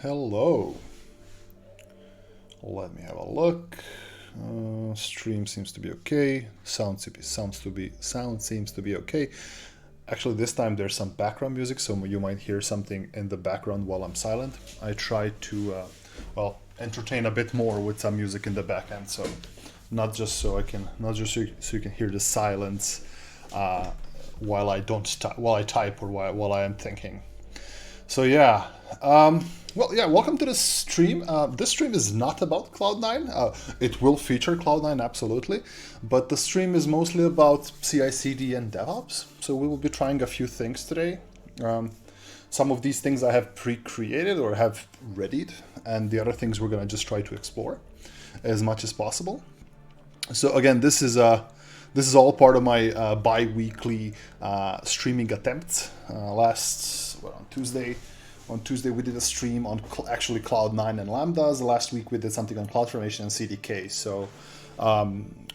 Hello. Let me have a look. Stream seems to be okay. Sound seems to be okay. Actually, this time there's some background music, so you might hear something in the background while I'm silent. I try to, entertain a bit more with some music in the back end, so not just so you can hear the silence while I type or while I am thinking. So yeah, welcome to the stream. This stream is not about Cloud9. It will feature Cloud9 absolutely, but the stream is mostly about CI/CD and DevOps. So we will be trying a few things today. Some of these things I have pre-created or have readied, and the other things we're gonna just try to explore as much as possible. So again, this is all part of my bi-weekly streaming attempts. On Tuesday. On Tuesday we did a stream on actually Cloud9 and Lambdas. Last week we did something on CloudFormation and CDK. So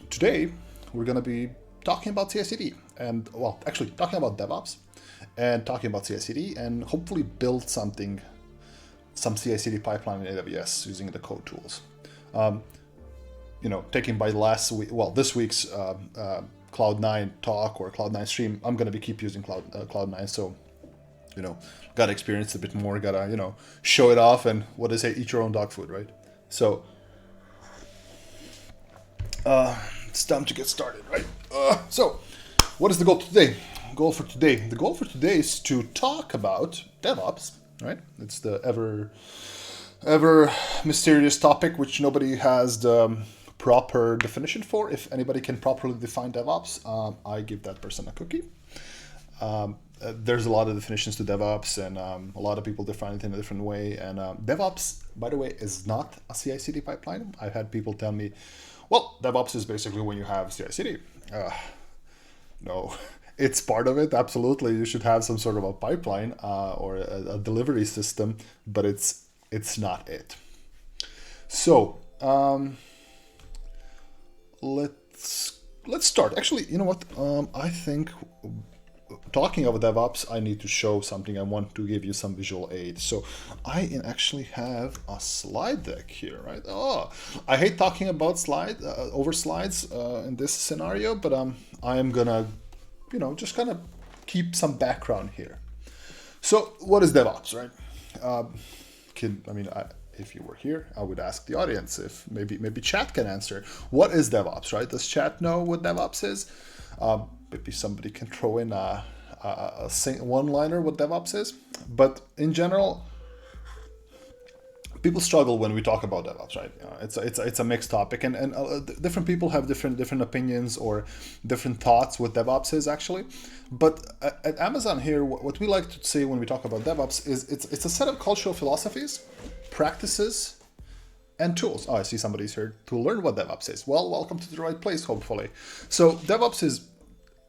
today we're going to be talking about CI/CD and actually talking about DevOps and talking about CI/CD and hopefully build some CI/CD pipeline in AWS using the code tools. Taking by this week's Cloud9 talk or Cloud9 stream, I'm going to keep using Cloud9. So, gotta experience a bit more, gotta, show it off, and what they say, eat your own dog food, right? So, it's time to get started, right? So, what is the goal today? The goal for today is to talk about DevOps, right? It's the ever mysterious topic which nobody has the proper definition for. If anybody can properly define DevOps, I give that person a cookie. There's a lot of definitions to DevOps, and a lot of people define it in a different way. And DevOps, by the way, is not a CI/CD pipeline. I've had people tell me, well, DevOps is basically when you have CI/CD. No, it's part of it. Absolutely, you should have some sort of a pipeline or a delivery system, but it's not it. So let's start. Actually, you know what? I think. Talking about DevOps, I need to show something. I want to give you some visual aid. So I actually have a slide deck here, right? Oh, I hate talking about over slides in this scenario, but I am gonna, just kind of keep some background here. So what is DevOps, right? If you were here, I would ask the audience if maybe chat can answer. What is DevOps, right? Does chat know what DevOps is? Maybe somebody can throw in a one-liner what DevOps is. But in general, people struggle when we talk about DevOps, right? It's a mixed topic, and different people have different opinions or different thoughts what DevOps is actually. But at Amazon here, what we like to say when we talk about DevOps is it's a set of cultural philosophies, practices, and tools. Oh, I see somebody's here to learn what DevOps is. Well, welcome to the right place, hopefully. So DevOps is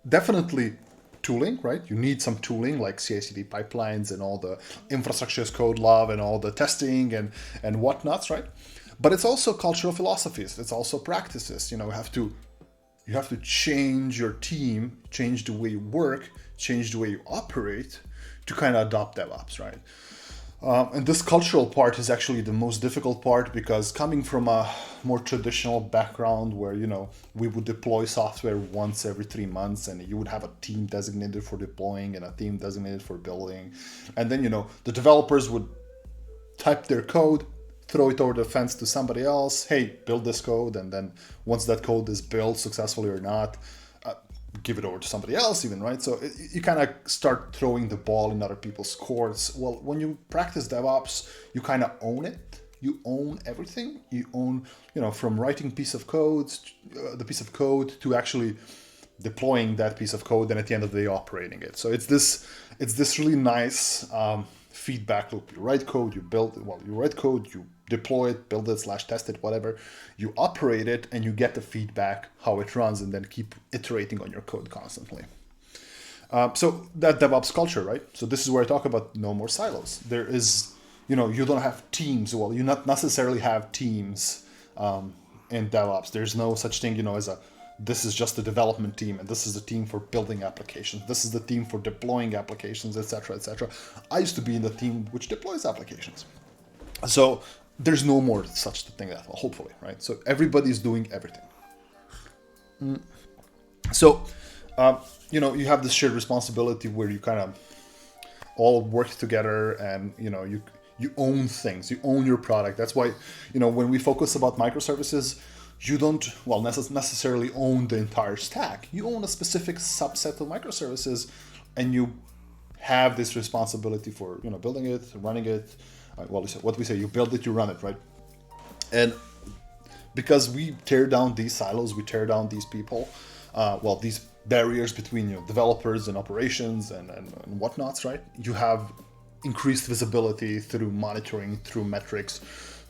definitely tooling, right? You need some tooling like CI/CD pipelines and all the infrastructure as code love and all the testing and whatnots, right? But it's also cultural philosophies. It's also practices. You have to change your team, change the way you work, change the way you operate to kind of adopt DevOps, right? And this cultural part is actually the most difficult part, because coming from a more traditional background where, we would deploy software once every 3 months, and you would have a team designated for deploying and a team designated for building. And then, the developers would type their code, throw it over the fence to somebody else. Hey, build this code. And then once that code is built successfully or not, give it over to somebody else even, right? So you kind of start throwing the ball in other people's courts. Well, when you practice DevOps, you kind of own it. You own everything. You own, from writing the piece of code to actually deploying that piece of code, and at the end of the day operating it. So it's this really nice feedback loop. You write code, you write code, you deploy it, build it, /test it, whatever. You operate it, and you get the feedback, how it runs, and then keep iterating on your code constantly. So that DevOps culture, right? So this is where I talk about no more silos. There is, you don't have teams. Well, you not necessarily have teams in DevOps. There's no such thing, as this is just a development team, and this is the team for building applications. This is the team for deploying applications, etc., etc. I used to be in the team which deploys applications. So there's no more such thing that, hopefully, right? So everybody's doing everything. So, you have this shared responsibility where you kind of all work together, and you own things, you own your product. That's why when we focus about microservices, you don't necessarily own the entire stack. You own a specific subset of microservices, and you have this responsibility for building it, running it. What we say, you build it, you run it, right? And because we tear down these silos, we tear down these people, these barriers between developers and operations and whatnots, right? You have increased visibility through monitoring, through metrics,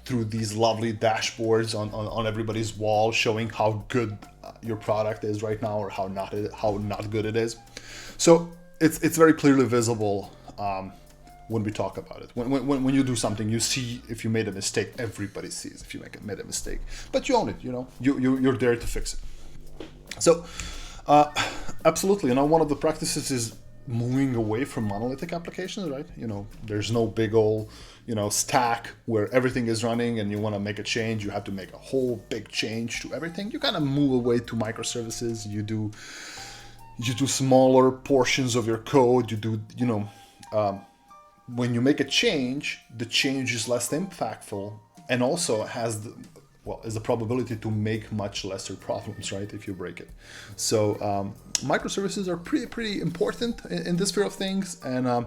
through these lovely dashboards on everybody's wall showing how good your product is right now, or how not good it is. So it's very clearly visible when we talk about it. When you do something, you see if you made a mistake. Everybody sees if you made a mistake, but you own it. You're there to fix it. So absolutely, one of the practices is moving away from monolithic applications, right? There's no big old stack where everything is running, and you want to make a change, you have to make a whole big change to everything. You kind of move away to microservices. You do smaller portions of your code. You do when you make a change, the change is less impactful, and also has is the probability to make much lesser problems, right, if you break it. So microservices are pretty important in this sphere of things, and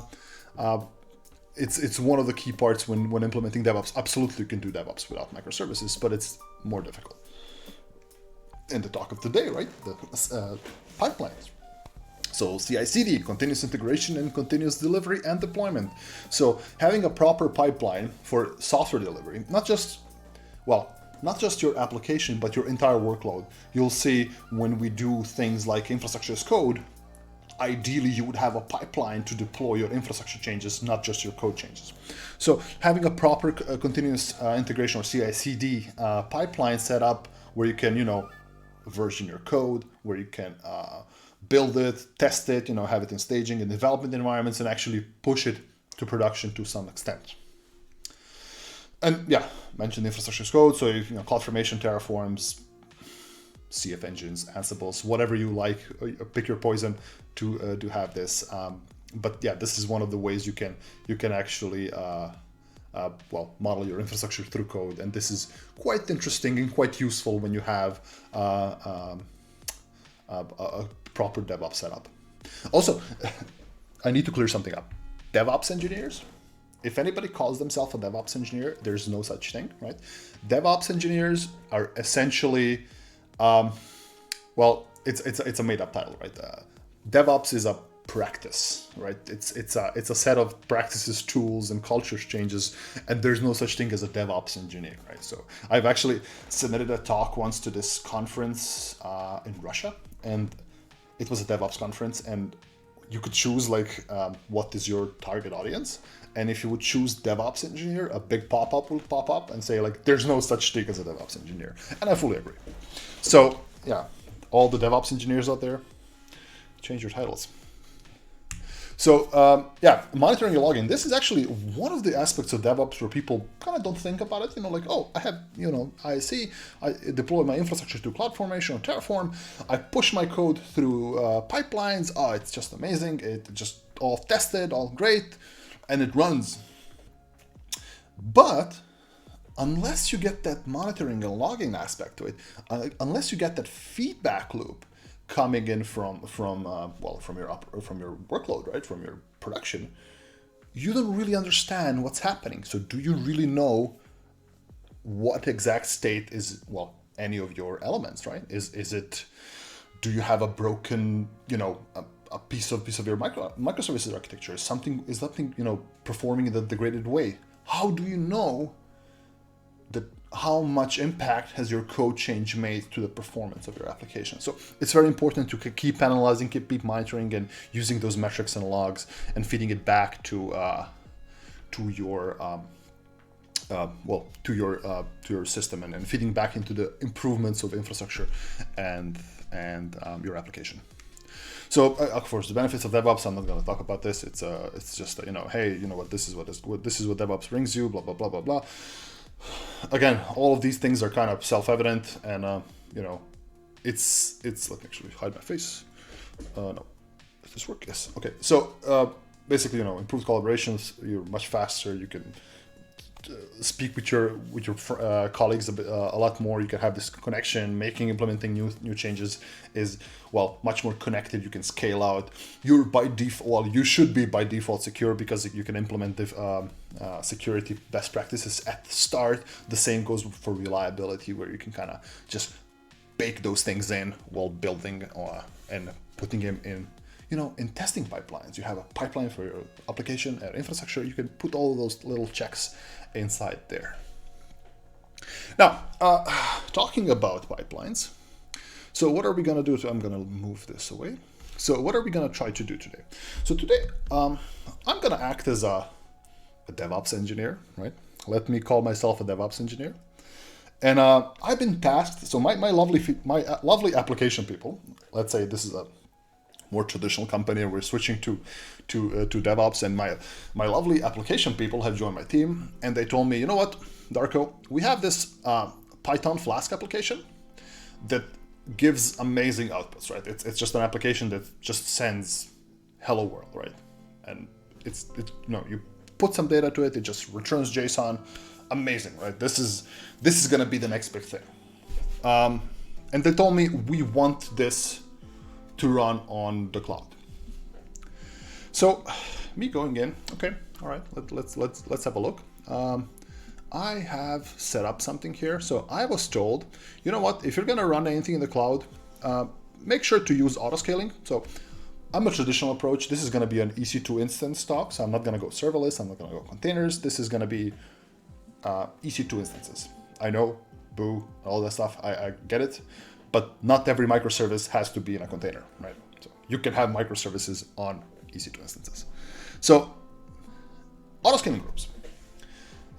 it's one of the key parts when implementing DevOps. Absolutely, you can do DevOps without microservices, but it's more difficult. And the talk of today, right, the pipelines. So CI/CD, continuous integration and continuous delivery and deployment. So having a proper pipeline for software delivery, not just your application, but your entire workload. You'll see when we do things like infrastructure as code, ideally you would have a pipeline to deploy your infrastructure changes, not just your code changes. So having a proper continuous integration or CI/CD pipeline set up where you can, version your code, where you can build it, test it, have it in staging and development environments, and actually push it to production to some extent. And mentioned infrastructure as code, so CloudFormation, Terraforms, CF engines, Ansibles, whatever you like, pick your poison to have this. But this is one of the ways you can actually model your infrastructure through code, and this is quite interesting and quite useful when you have a proper DevOps setup. Also, I need to clear something up. DevOps engineers, if anybody calls themselves a DevOps engineer, there's no such thing, right? DevOps engineers are essentially, it's a made-up title, right? DevOps is a practice, right? It's a set of practices, tools, and culture changes, and there's no such thing as a DevOps engineer, right? So I've actually submitted a talk once to this conference in Russia, and it was a DevOps conference, and you could choose what is your target audience. And if you would choose DevOps engineer, a big pop-up will pop up and say there's no such thing as a DevOps engineer. And I fully agree. So all the DevOps engineers out there, change your titles. So monitoring and logging. This is actually one of the aspects of DevOps where people kind of don't think about it. I have, ISC, I deploy my infrastructure to CloudFormation or Terraform. I push my code through pipelines. Oh, it's just amazing. It just all tested, all great, and it runs. But unless you get that monitoring and logging aspect to it, unless you get that feedback loop coming in from your workload, right, from your production, you don't really understand what's happening. So do you really know what exact state is any of your elements, right? Is it, do you have a broken a piece of your microservices architecture? Is something performing in the degraded way? How do you know that? How much impact has your code change made to the performance of your application? So it's very important to keep analyzing, keep monitoring, and using those metrics and logs and feeding it back to your system, and feeding back into the improvements of infrastructure and your application. So of course, the benefits of DevOps, I'm not going to talk about this. It's just hey, you know what, this is what DevOps brings you, blah blah blah blah blah. Again, all of these things are kind of self-evident, and it's let me actually hide my face. No, does this work? Yes. Okay. So basically, improved collaborations. You're much faster. You can speak with your colleagues a lot more. You can have this connection. Implementing new changes is much more connected. You can scale out. You're by default. You should be by default secure because you can implement the security best practices at the start. The same goes for reliability, where you can kind of just bake those things in while building and putting them in. In testing pipelines, you have a pipeline for your application and infrastructure. You can put all of those little checks inside there. Now, talking about pipelines, so what are we going to do? So I'm going to move this away. So what are we going to try to do today? So today, I'm going to act as a DevOps engineer, right? Let me call myself a DevOps engineer. And I've been tasked, so my lovely application people, let's say this is a more traditional company and we're switching to DevOps, and my lovely application people have joined my team, and they told me, you know what, Darko, we have this Python Flask application that gives amazing outputs, right? It's just an application that just sends hello world, right? And you put some data to it, it just returns JSON. Amazing, right? This is gonna be the next big thing. And they told me we want this to run on the cloud. So me going in, okay, all right, let's have a look. I have set up something here. So I was told, you know what, if you're gonna run anything in the cloud, make sure to use autoscaling. So I'm a traditional approach. This is gonna be an EC2 instance talk, so I'm not gonna go serverless, I'm not gonna go containers. This is gonna be EC2 instances. I know, boo, all that stuff, I get it, but not every microservice has to be in a container, right? So you can have microservices on EC2 instances. So autoscaling groups.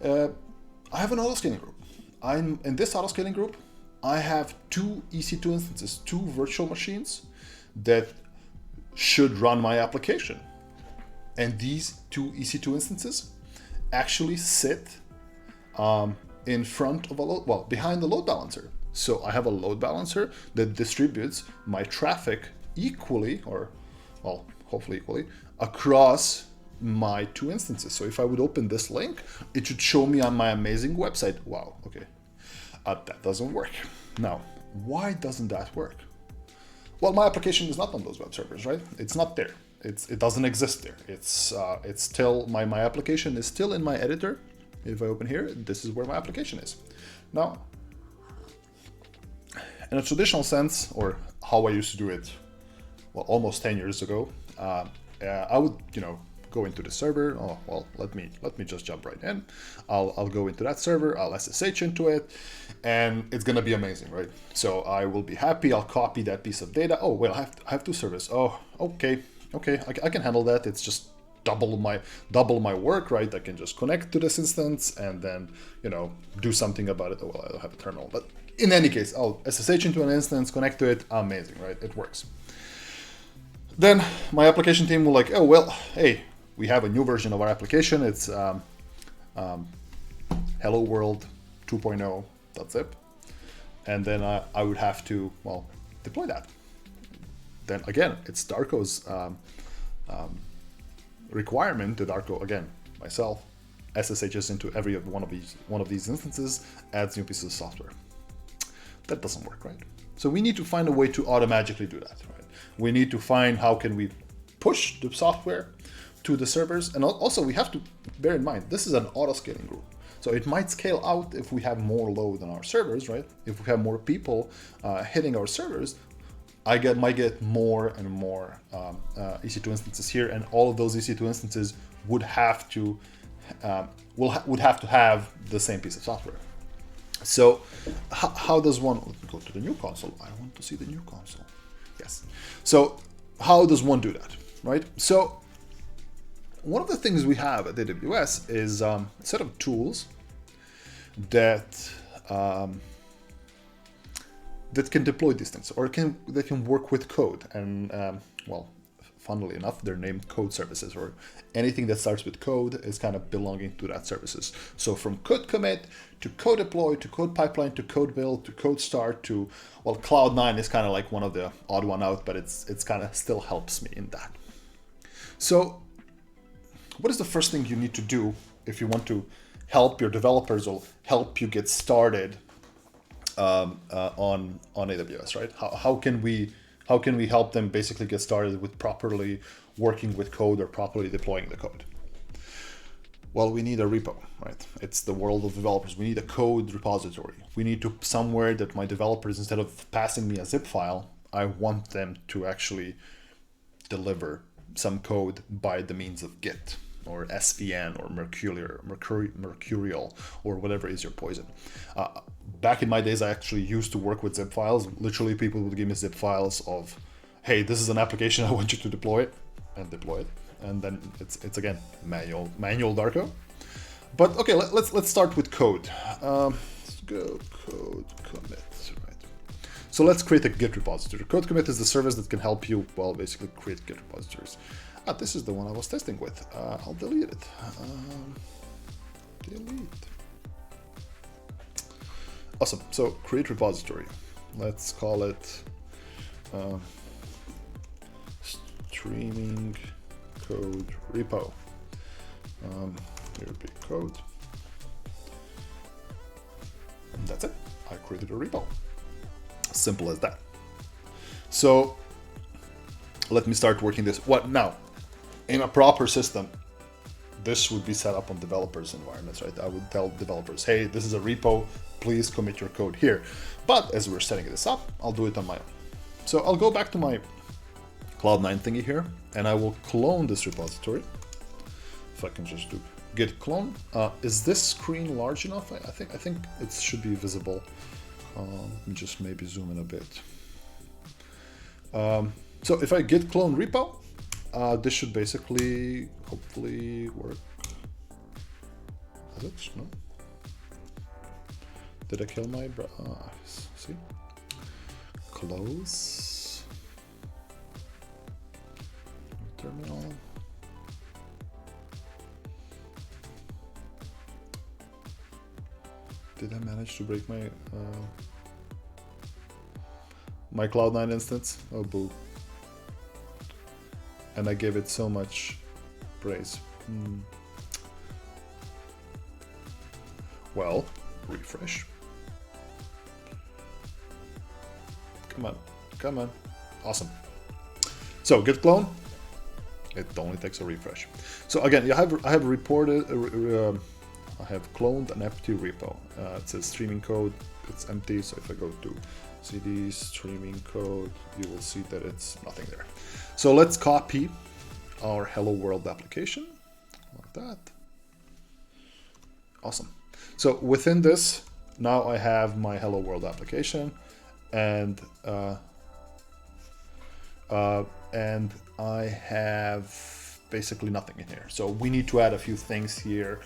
I have an autoscaling group. I'm in this autoscaling group. I have two EC2 instances, two virtual machines that should run my application. And these two EC2 instances actually sit in front of behind the load balancer. So I have a load balancer that distributes my traffic equally, or hopefully equally, across my two instances. So if I would open this link, it should show me on my amazing website. Wow, okay, that doesn't work. Now, why doesn't that work? Well, my application is not on those web servers, right? It's not there. It doesn't exist there. It's still my application is still in my editor. If I open here, this is where my application is. Now, in a traditional sense, or how I used to do it, almost 10 years ago, I would, go into the server. Let me just jump right in. I'll go into that server. I'll SSH into it, and it's gonna be amazing, right? So I will be happy. I'll copy that piece of data. Oh well, I have two servers. Oh, okay, I can handle that. It's just double my work, right? I can just connect to this instance and then do something about it. Oh well, I don't have a terminal, but in any case, I'll SSH into an instance, connect to it. Amazing, right? It works. Then my application team will oh well, hey, we have a new version of our application. It's hello world 2.0.zip, and then I would have to deploy that. Then again, it's Darko's requirement that Darko, again, myself, SSHs into every one of these instances, adds new pieces of software. That doesn't work, right? So we need to find a way to automatically do that, right? We need to find how can we push the software to the servers, and also we have to bear in mind this is an autoscaling group. So it might scale out if we have more load on our servers, right? If we have more people hitting our servers, might get more and more EC2 instances here, and all of those EC2 instances would have to have the same piece of software. So how does one go to the new console? I want to see the new console. Yes. So how does one do that, right? So one of the things we have at AWS is a set of tools that can deploy these things, or that can work with code. And well, funnily enough, they're named code services, or anything that starts with code is kind of belonging to that services. So from code commit to code deploy to code pipeline to code build to code start to, well, Cloud9 is kind of like one of the odd one out, but it's kind of still helps me in that. So what is the first thing you need to do if you want to help your developers or help you get started on AWS, right? How can we help them basically get started with properly working with code or properly deploying the code? Well, we need a repo, right? It's the world of developers. We need a code repository. We need to somewhere that my developers, instead of passing me a zip file, I want them to actually deliver some code by the means of Git or SVN or Mercurial or whatever is your poison. Back in my days, I actually used to work with zip files. Literally, people would give me zip files of, hey, this is an application, I want you to deploy it, and deploy it. And then it's again manual Darko. But okay, let's start with code. Let's go code commit, right? So let's create a Git repository. Code commit is the service that can help you, well, basically create Git repositories. This is the one I was testing with. I'll delete it. Delete. Awesome. So create repository. Let's call it streaming code repo. Here would be code. And that's it. I created a repo. Simple as that. So let me start working this. What now? In a proper system, this would be set up on developers' environments, right? I would tell developers, hey, this is a repo, please commit your code here. But as we're setting this up, I'll do it on my own. So I'll go back to my Cloud9 thingy here, and I will clone this repository. If I can just do git clone. Is this screen large enough? I think it should be visible. Let me just maybe zoom in a bit. So if I git clone repo, this should basically hopefully work. Is it? No. Did I kill my see? Close. Terminal. Did I manage to break my my Cloud9 instance? Oh boo. And I gave it so much praise. Well, refresh. Come on, come on. Awesome. So git clone. It only takes a refresh. So again, I have reported, I have cloned an empty repo. It says streaming code. It's empty. So if I go to cd streaming code, you will see that it's nothing there. So let's copy our hello world application like that. Awesome. So within this, now I have my hello world application, and I have basically nothing in here. So we need to add a few things here.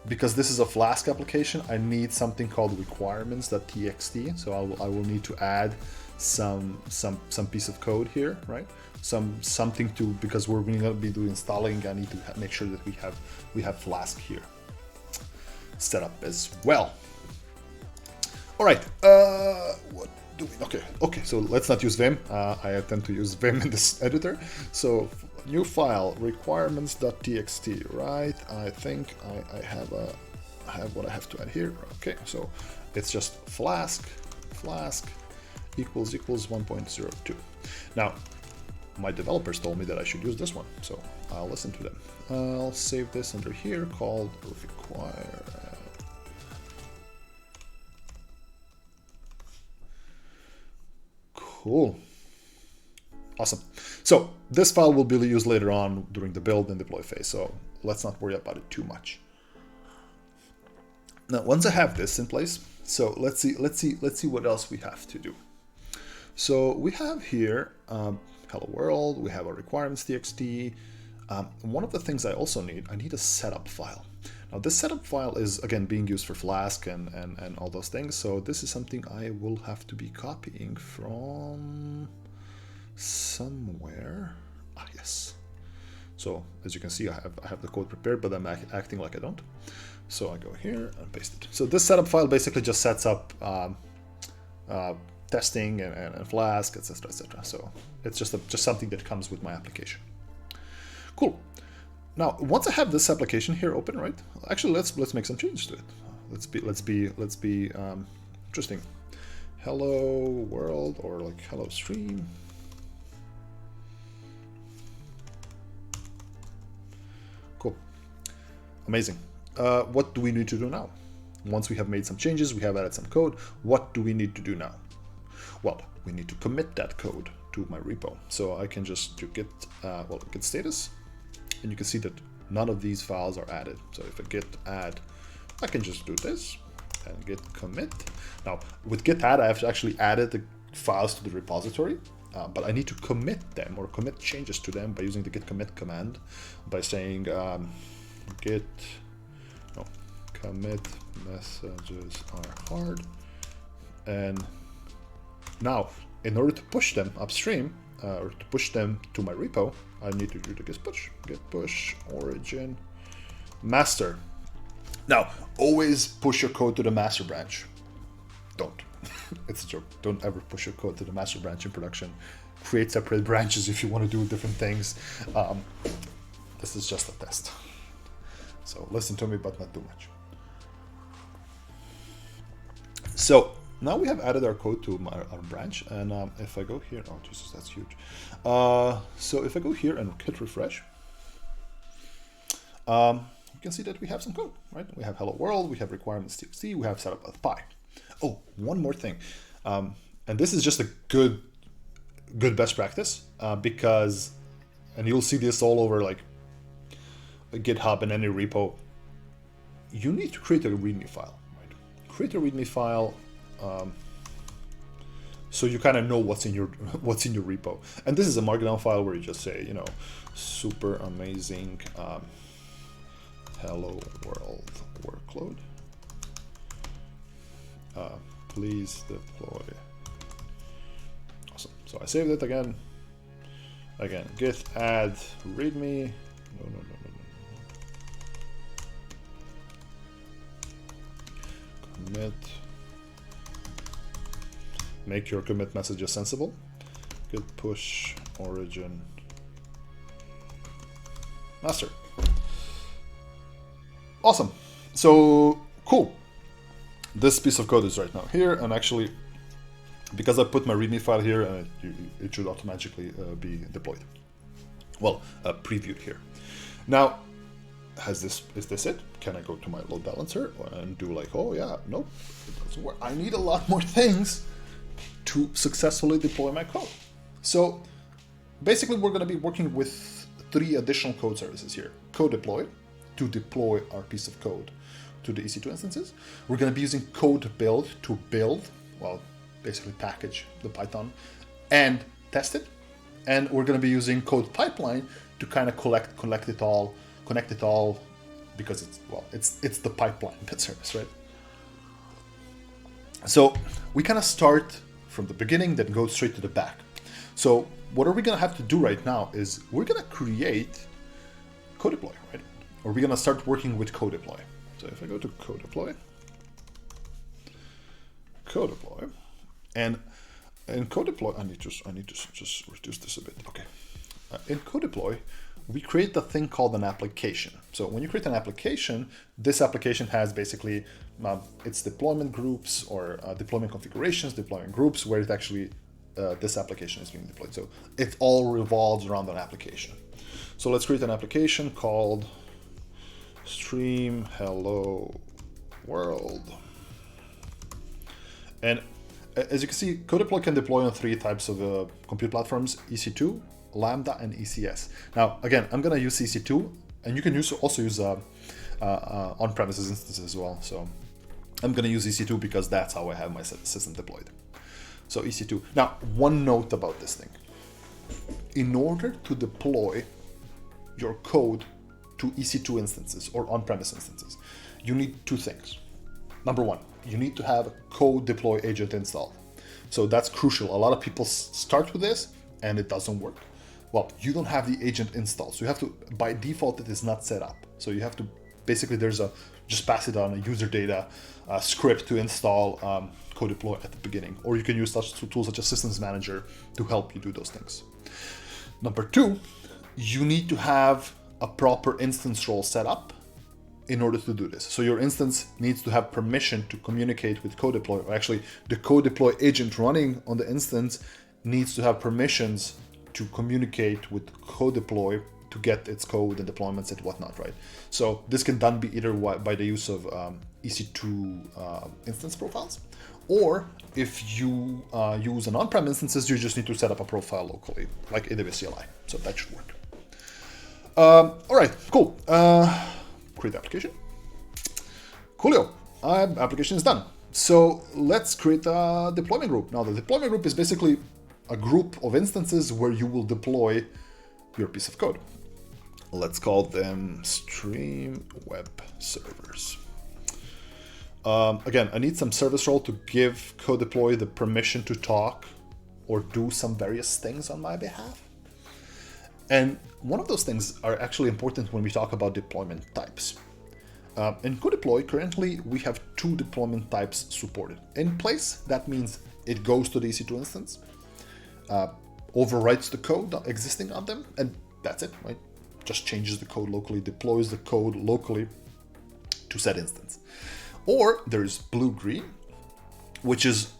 Because this is a Flask application, I need something called requirements.txt. So I will need to add some piece of code here, right? Something to, because we're going to be doing installing. I need to make sure that we have Flask here set up as well. All right. What do we? Okay. So let's not use Vim. I tend to use Vim in this editor. So new file requirements.txt, right? I think I have what I have to add here. Okay, so it's just flask equals 1.02. Now my developers told me that I should use this one, so I'll listen to them. I'll save this under here called require. Cool. Awesome. So this file will be used later on during the build and deploy phase, so let's not worry about it too much. Now, once I have this in place, so let's see what else we have to do. So we have here hello world. We have our requirements.txt. One of the things I also need a setup file. Now this setup file is again being used for Flask and all those things. So this is something I will have to be copying from somewhere. Ah, yes. So as you can see, I have the code prepared, but I'm acting like I don't. So I go here and paste it. So this setup file basically just sets up testing and Flask, etc., etc. So it's just something that comes with my application. Cool. Now, once I have this application here open, right? Actually, let's make some changes to it. Let's be interesting. Hello world, or like hello stream. Cool. Amazing. What do we need to do now? Once we have made some changes, we have added some code, what do we need to do now? Well, we need to commit that code to my repo. So I can just do git status, and you can see that none of these files are added. So if I git add, I can just do this and git commit. Now with git add, I have actually added the files to the repository, but I need to commit them or commit changes to them by using the git commit command by saying commit messages are hard. And now in order to push them upstream or to push them to my repo, I need to do the git push origin master. Now always push your code to the master branch. Don't. It's a joke. Don't ever push your code to the master branch in production. Create separate branches if you want to do different things. This is just a test. So listen to me, but not too much. So now we have added our code to our branch, and if I go here, oh Jesus, that's huge. So if I go here and hit refresh, you can see that we have some code, right? We have hello world, we have requirements.txt, we have setup with py. Oh, one more thing, and this is just a good best practice because, and you'll see this all over like GitHub and any repo. You need to create a README file. Create a README file so you kind of know what's in your repo. And this is a markdown file where you just say, you know, super amazing hello world workload. Please deploy. Awesome. So I saved it again. Git add README. No. Commit. Make your commit messages sensible. Git push origin master. Awesome. So cool. This piece of code is right now here, and actually, because I put my README file here, it should automatically be deployed. Well, previewed here. Now, is this it? Can I go to my load balancer and do like, oh yeah, nope, it doesn't work. I need a lot more things to successfully deploy my code. So basically we're going to be working with 3 additional code services here. Code deploy, to deploy our piece of code to the EC2 instances. We're going to be using code build to build, well, basically package the Python and test it. And we're going to be using code pipeline to kind of connect it all, because it's the pipeline bit service, right? So we kind of start from the beginning, then go straight to the back. So what are we going to have to do right now is we're going to create code deploy, right? Or we're going to start working with code deploy. So if I go to code deploy, and in code deploy, I need to just reduce this a bit. Okay. In code deploy, we create a thing called an application. So when you create an application, this application has basically its deployment groups or deployment configurations, deployment groups, where it actually this application is being deployed. So it all revolves around an application. So let's create an application called stream hello world. And as you can see, code deploy can deploy on 3 types of compute platforms: EC2, Lambda, and ECS. Now, again, I'm going to use EC2, and you can also use on-premises instances as well. So I'm going to use EC2 because that's how I have my system deployed. So EC2. Now, one note about this thing. In order to deploy your code to EC2 instances or on-premise instances, you need 2 things. Number 1, you need to have a code deploy agent installed. So that's crucial. A lot of people start with this and it doesn't work, well, you don't have the agent installed. So you have to, by default, it is not set up. So you have to, basically just pass it on a user data script to install co-deploy at the beginning. Or you can use such tools such as Systems Manager to help you do those things. Number two, you need to have a proper instance role set up in order to do this. So your instance needs to have permission to communicate with co-deploy, or actually the co-deploy agent running on the instance needs to have permissions to communicate with co-deploy to get its code and deployments and whatnot, right? So this can done be either by the use of EC2 instance profiles, or if you use an on-prem instances, you just need to set up a profile locally, like AWS CLI. So that should work. All right, cool. Create application. Coolio, application is done. So let's create a deployment group. Now the deployment group is basically a group of instances where you will deploy your piece of code. Let's call them stream web servers. Again, I need some service role to give co-deploy the permission to talk or do some various things on my behalf. And one of those things are actually important when we talk about deployment types. In co-deploy, currently we have 2 deployment types supported. In place, that means it goes to the EC2 instance, overwrites the code existing on them, and that's it, right? Just changes the code locally, deploys the code locally to said instance. Or there's blue-green, which is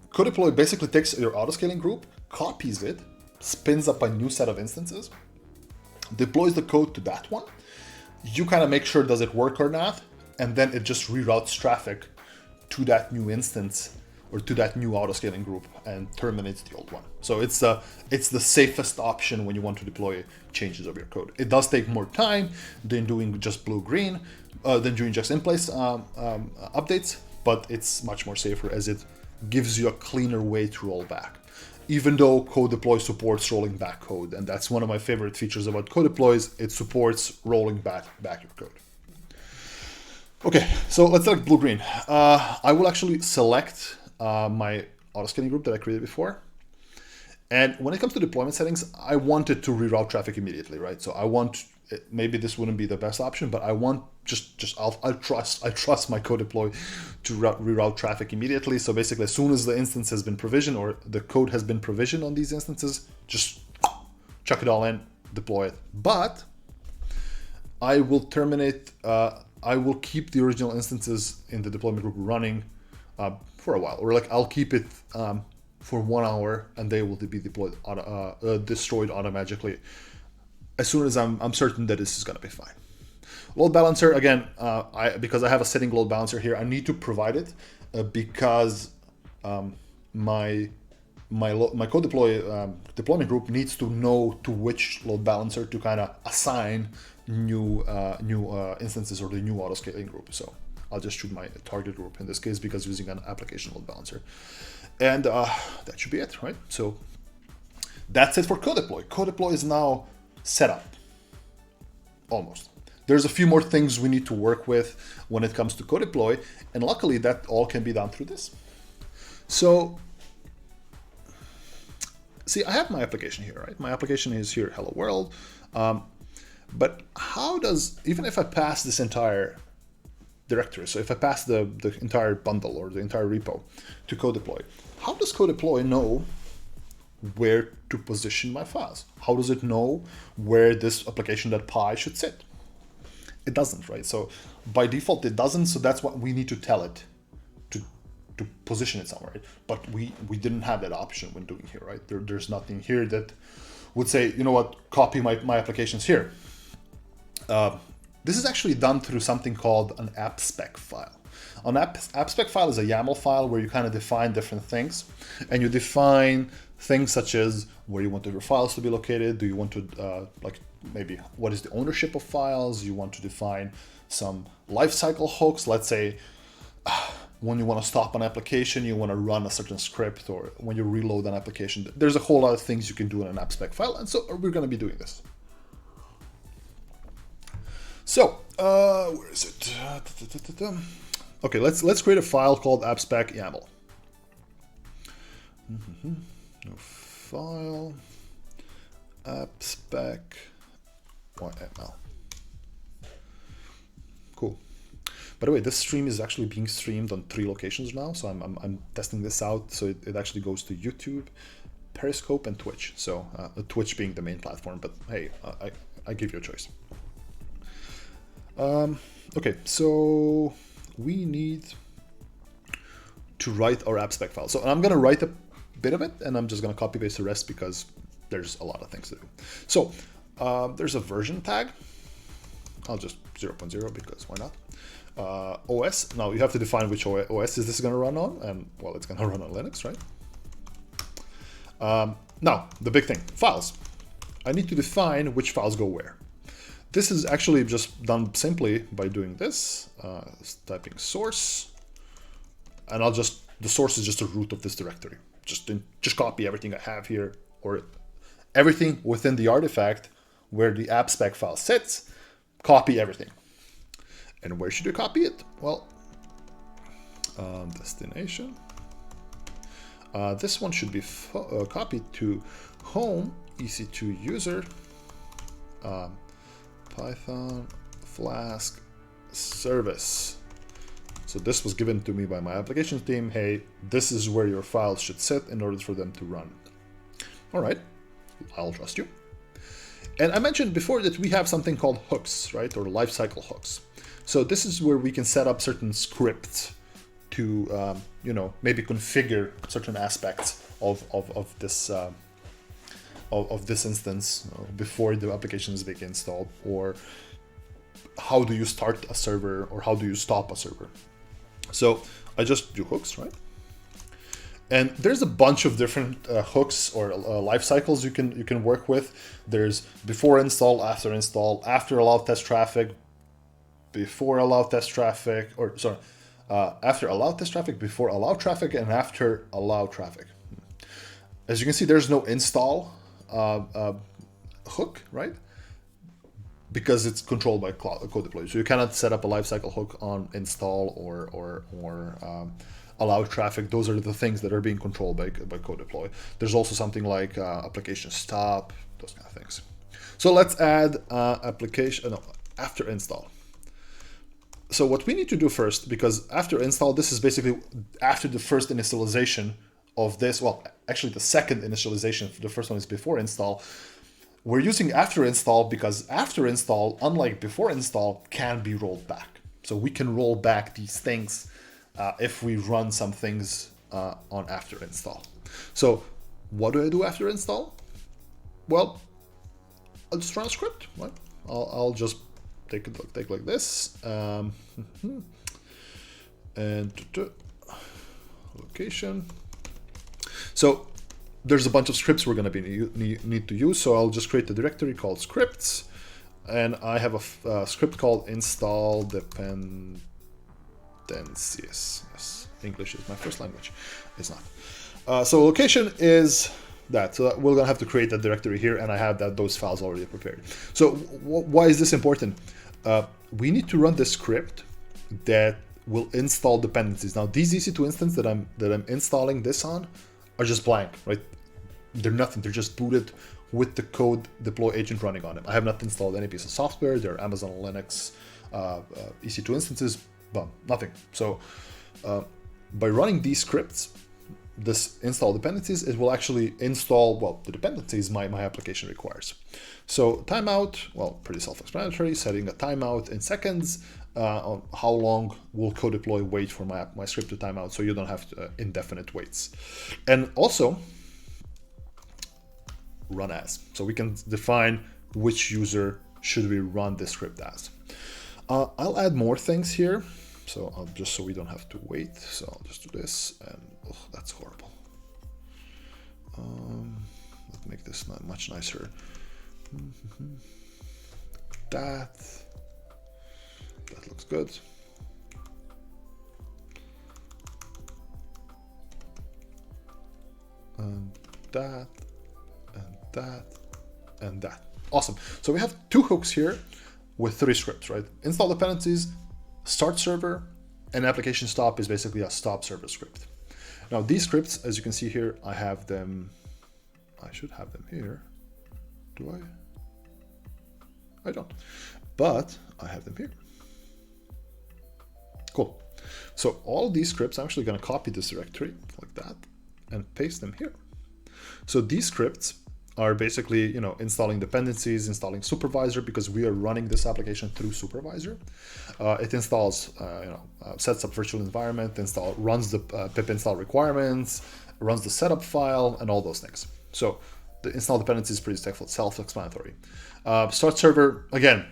co-deploy basically takes your autoscaling group, copies it, spins up a new set of instances, deploys the code to that one. You kind of make sure does it work or not, and then it just reroutes traffic to that new instance or to that new autoscaling group and terminates the old one. So it's the safest option when you want to deploy changes of your code. It does take more time than doing just blue-green, than doing just in-place updates, but it's much more safer as it gives you a cleaner way to roll back. Even though co-deploy supports rolling back code, and that's one of my favorite features about co-deploys, it supports rolling back your code. Okay, so let's select blue-green. I will actually select my autoscaling group that I created before. And when it comes to deployment settings, I want it to reroute traffic immediately, right? So I want, maybe this wouldn't be the best option, but I want I trust my co-deploy to reroute traffic immediately. So basically, as soon as the instance has been provisioned or the code has been provisioned on these instances, just chuck it all in, deploy it. But I will terminate, I will keep the original instances in the deployment group running for a while, or like I'll keep it for 1 hour and they will be deployed, destroyed automatically as soon as I'm certain that this is going to be fine. Load balancer, again, because I have a setting load balancer here, I need to provide it because my co-deploy deployment group needs to know to which load balancer to kind of assign new instances or the new autoscaling group. So I'll just choose my target group in this case because using an application load balancer. And that should be it, right? So that's it for co-deploy. Co-deploy is now set up, almost. There's a few more things we need to work with when it comes to co-deploy, and luckily that all can be done through this. So, see, I have my application here, right? My application is here, hello world. But how does, even if I pass this entire directory, so if I pass the entire bundle or the entire repo to co-deploy, how does co-deploy know where to position my files? How does it know where this application.py should sit? It doesn't, right? So by default, it doesn't. So that's what we need to tell it to position it somewhere. Right? But we didn't have that option when doing here, right? There's nothing here that would say, you know what, copy my applications here. This is actually done through something called an app spec file. An app spec file is a YAML file where you kind of define different things, and you define things such as where you want your files to be located. Do you want to like maybe what is the ownership of files? You want to define some lifecycle hooks. Let's say when you want to stop an application, you want to run a certain script, or when you reload an application. There's a whole lot of things you can do in an app spec file, and so we're going to be doing this. So where is it? Okay, let's create a file called appspec YAML. New file. app spec YML. Cool. By the way, this stream is actually being streamed on 3 locations now, so I'm testing this out. So it actually goes to YouTube, Periscope, and Twitch. So Twitch being the main platform, but hey, I give you a choice. Okay, so we need to write our app spec file. So I'm gonna write a bit of it, and I'm just gonna copy paste the rest because there's a lot of things to do. So there's a version tag. I'll just 0.0 because why not? OS. Now you have to define which OS is this going to run on, and well, it's going to run on Linux, right? Now the big thing, files. I need to define which files go where. This is actually just done simply by doing this, typing source, and the source is just a root of this directory. Just copy everything I have here, or everything within the artifact where the app spec file sits, copy everything. And where should you copy it? Well, destination. This one should be copied to home EC2 user Python Flask service. So this was given to me by my applications team. Hey, this is where your files should sit in order for them to run. All right, I'll trust you. And I mentioned before that we have something called hooks, right? Or lifecycle hooks. So this is where we can set up certain scripts to, maybe configure certain aspects of this instance before the application is being installed, or how do you start a server, or how do you stop a server. So I just do hooks, right? And there's a bunch of different hooks or life cycles you can work with. There's before install, after allow test traffic, before allow test traffic, after allow test traffic, before allow traffic, and after allow traffic. As you can see, there's no install hook, right? Because it's controlled by code deploy. So you cannot set up a lifecycle hook on install or allow traffic. Those are the things that are being controlled by code deploy. There's also something like application stop, those kind of things. So let's add after install. So what we need to do first, because after install, this is basically after the first initialization of this. Well, actually the second initialization. The first one is before install. We're using after install because after install, unlike before install, can be rolled back. So we can roll back these things if we run some things on after install. So what do I do after install? Well, I'll just run a script. Right? I'll just take like this, and location. So there's a bunch of scripts we're going to need to use. So I'll just create a directory called scripts, and I have a script called install dependencies. Yes, English is my first language. It's not. So location is that. So we're going to have to create a directory here, and I have those files already prepared. So why is this important? We need to run this script that will install dependencies. Now these EC2 instances that I'm installing this on are just blank, right? They're nothing. They're just booted with the code deploy agent running on them. I have not installed any piece of software. They're Amazon Linux EC2 instances, but nothing. So by running these scripts, this install dependencies, it will actually install, the dependencies my application requires. So timeout, pretty self-explanatory, setting a timeout in seconds. On how long will code deploy wait for my script to timeout, so you don't have indefinite waits. And also run as. So we can define which user should we run this script as. I'll add more things here. So just so we don't have to wait. So I'll just do this, and that's horrible. Let's make this much nicer. That looks good. And that, and that, and that. Awesome. So we have 2 hooks here with 3 scripts, right? Install dependencies, start server, and application stop is basically a stop server script. Now these scripts, as you can see here, I should have them here. Do I don't. But I have them here. Cool. So all these scripts, I'm actually going to copy this directory like that and paste them here. So these scripts are basically, installing dependencies, installing supervisor, because we are running this application through supervisor. It installs, sets up virtual environment, runs the pip install requirements, runs the setup file, and all those things. So the install dependency is pretty self-explanatory. Start server, again,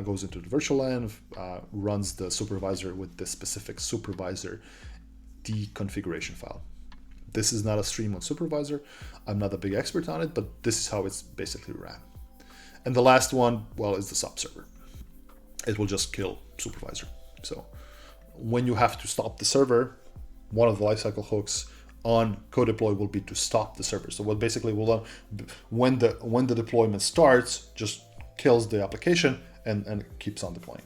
goes into the virtual env, runs the supervisor with the specific supervisor deconfiguration file. This is not a stream on supervisor. I'm not a big expert on it, but this is how it's basically ran. And the last one, well, is the sub server. It will just kill supervisor. So when you have to stop the server, one of the lifecycle hooks on code deploy will be to stop the server. So what basically will when the deployment starts, just kills the application and keeps on deploying.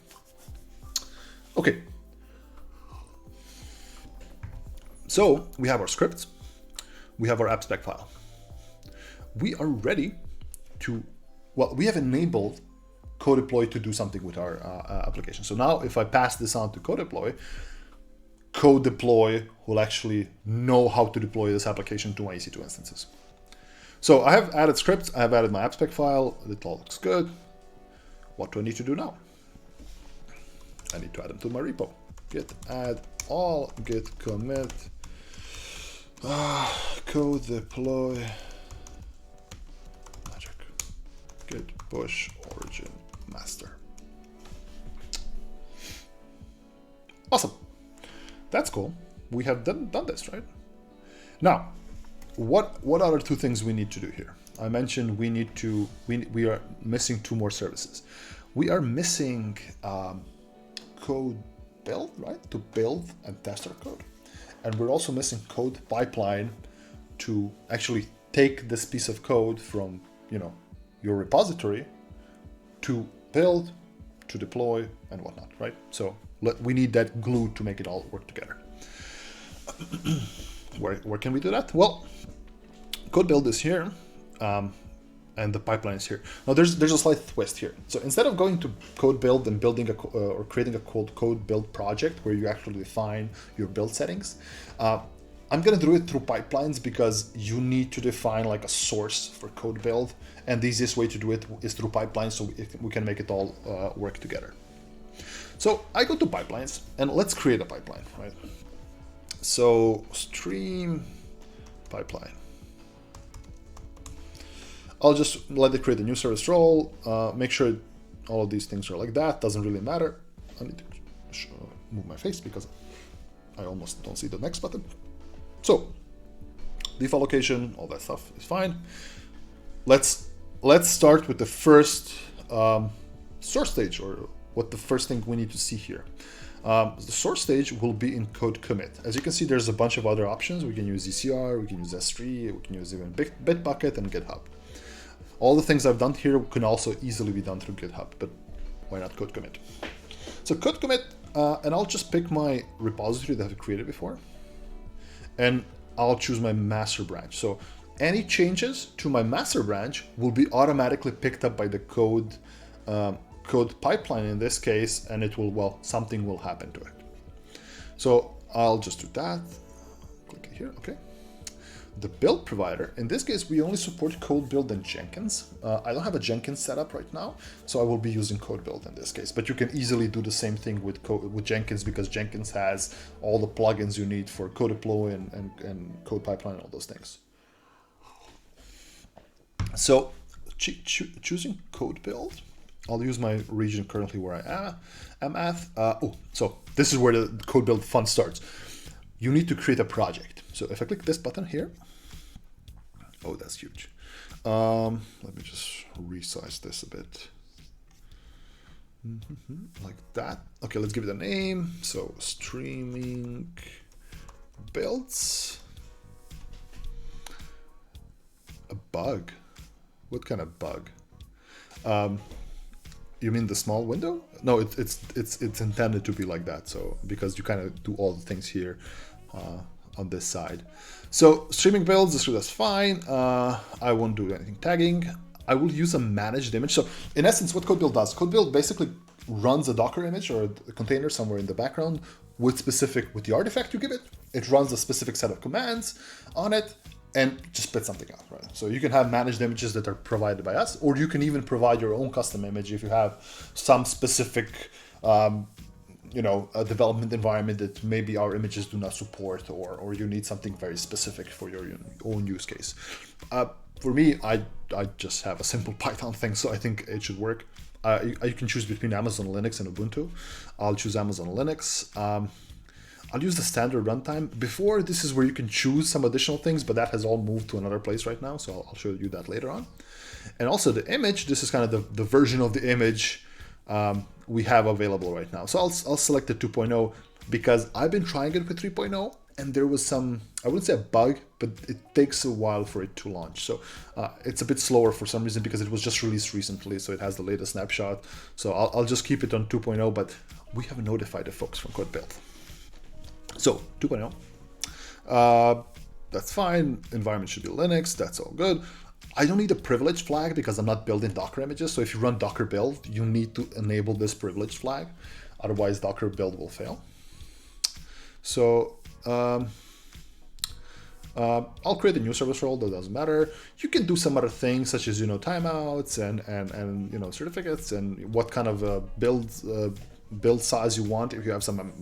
Okay. So we have our scripts. We have our app spec file. We are ready to, we have enabled code deploy to do something with our application. So now if I pass this on to code deploy will actually know how to deploy this application to my EC2 instances. So I have added scripts. I have added my app spec file. It all looks good. What do I need to do now? I need to add them to my repo. Git add all, git commit, code deploy, magic, git push origin master. Awesome. That's cool. We have done this, right? Now, what are the two things we need to do here? I mentioned we are missing two more services. We are missing code build, right? To build and test our code. And we're also missing code pipeline to actually take this piece of code from, your repository to build, to deploy, and whatnot, right? So we need that glue to make it all work together. Where can we do that? Well, code build is here, and the pipeline is here. Now there's a slight twist here. So instead of going to code build and building or creating a code build project where you actually define your build settings, I'm gonna do it through pipelines because you need to define like a source for code build, and the easiest way to do it is through pipelines, so we can make it all work together. So I go to pipelines and let's create a pipeline, right? So stream pipeline. I'll just let it create a new service role, make sure all of these things are like that, doesn't really matter. I need to move my face because I almost don't see the next button. So default location, all that stuff is fine. Let's start with the first source stage, or what the first thing we need to see here. The source stage will be in code commit. As you can see, there's a bunch of other options. We can use ECR, we can use S3, we can use even Bitbucket and GitHub. All the things I've done here can also easily be done through GitHub, but why not code commit? So code commit, and I'll just pick my repository that I've created before, and I'll choose my master branch. So any changes to my master branch will be automatically picked up by the code pipeline in this case, and it will, well, something will happen to it. So I'll just do that. Click here, okay. The build provider, in this case, we only support code build and Jenkins. I don't have a Jenkins setup right now, so I will be using code build in this case, but you can easily do the same thing with Jenkins, because Jenkins has all the plugins you need for code deploy and code pipeline and all those things. So choosing code build, I'll use my region currently where I am at. So this is where the code build fun starts. You need to create a project. So if I click this button here, oh, that's huge. Let me just resize this a bit. Like that. Okay, let's give it a name. So streaming builds. A bug. What kind of bug? You mean the small window? No, it's intended to be like that. So because you kind of do all the things here on this side. So streaming builds, that's fine. I won't do anything tagging. I will use a managed image. So in essence, what CodeBuild does, CodeBuild basically runs a Docker image or a container somewhere in the background with the artifact you give it. It runs a specific set of commands on it and just spit something out, right? So you can have managed images that are provided by us, or you can even provide your own custom image if you have some specific a development environment that maybe our images do not support, or you need something very specific for your own use case. For me, I just have a simple Python thing, so I think it should work. You can choose between Amazon Linux and Ubuntu. I'll choose Amazon Linux. I'll use the standard runtime. Before, this is where you can choose some additional things, but that has all moved to another place right now, so I'll show you that later on. And also the image, this is kind of the version of the image we have available right now. So I'll select the 2.0 because I've been trying it with 3.0 and there was some, I wouldn't say a bug, but it takes a while for it to launch. So it's a bit slower for some reason because it was just released recently, so it has the latest snapshot. So I'll just keep it on 2.0, but we have notified the folks from CodeBuild. So 2.0, that's fine. Environment should be Linux, that's all good. I don't need a privilege flag because I'm not building Docker images. So if you run Docker build, you need to enable this privilege flag. Otherwise, Docker build will fail. So I'll create a new service role, that doesn't matter. You can do some other things such as, timeouts and certificates and what kind of build size you want. If you have some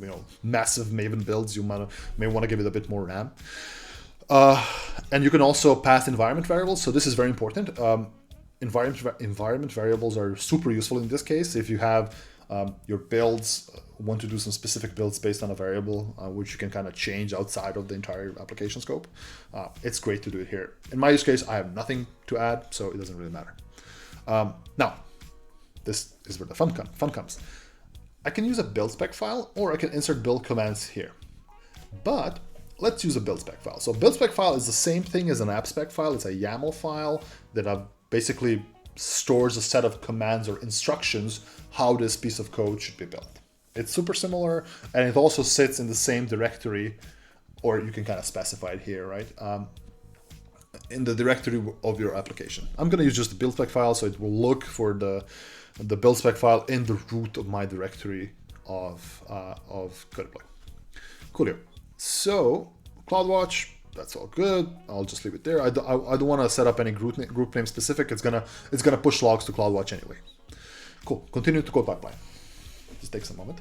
massive Maven builds, you may want to give it a bit more RAM. And you can also pass environment variables. So this is very important. Environment variables are super useful in this case. If you have your builds, want to do some specific builds based on a variable, which you can kind of change outside of the entire application scope, it's great to do it here. In my use case, I have nothing to add, so it doesn't really matter. Now, this is where the fun comes. I can use a build spec file, or I can insert build commands here. But let's use a build spec file. So build spec file is the same thing as an app spec file. It's a YAML file that basically stores a set of commands or instructions how this piece of code should be built. It's super similar, and it also sits in the same directory, or you can kind of specify it here, right? In the directory of your application. I'm going to use just the build spec file, so it will look for the build spec file in the root of my directory of CodeDeploy. Cool here. So CloudWatch, that's all good. I'll just leave it there. I don't want to set up any group name specific. It's gonna push logs to CloudWatch anyway. Cool. Continue to code pipeline. Just takes a moment.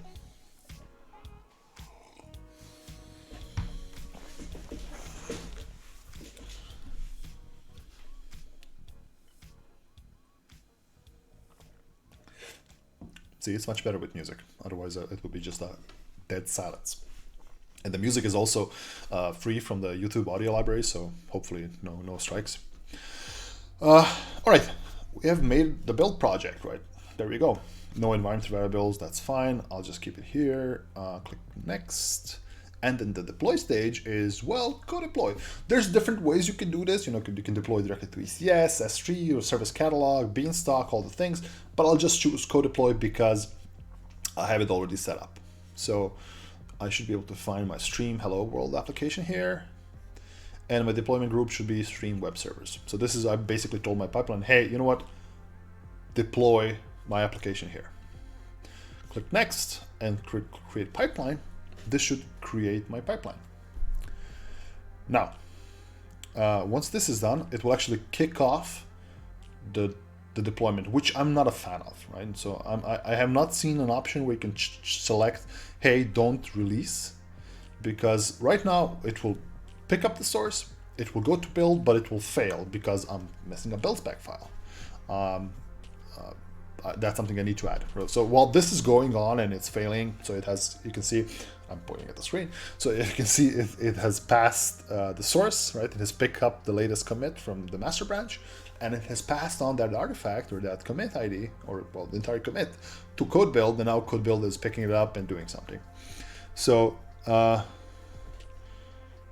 See, it's much better with music. Otherwise, it would be just a dead silence. And the music is also free from the YouTube audio library, so hopefully no strikes. All right, we have made the build project, right? There we go. No environment variables, that's fine. I'll just keep it here. Click next. And then the deploy stage is, well, co-deploy. There's different ways you can do this. You can deploy directly to ECS, S3, or Service Catalog, Beanstalk, all the things. But I'll just choose co-deploy because I have it already set up. So I should be able to find my stream hello world application here. And my deployment group should be stream web servers. So this is, I basically told my pipeline, hey, you know what? Deploy my application here. Click next and create pipeline. This should create my pipeline. Now, once this is done, it will actually kick off the deployment, which I'm not a fan of, right? So I have not seen an option where you can select, hey, don't release, because right now it will pick up the source, it will go to build, but it will fail because I'm missing a build spec file. That's something I need to add. So while this is going on and it's failing, so it has, you can see, I'm pointing at the screen. So you can see it has passed the source, right? It has picked up the latest commit from the master branch, and it has passed on that artifact or that commit ID, or well, the entire commit to code build, and now code build is picking it up and doing something. So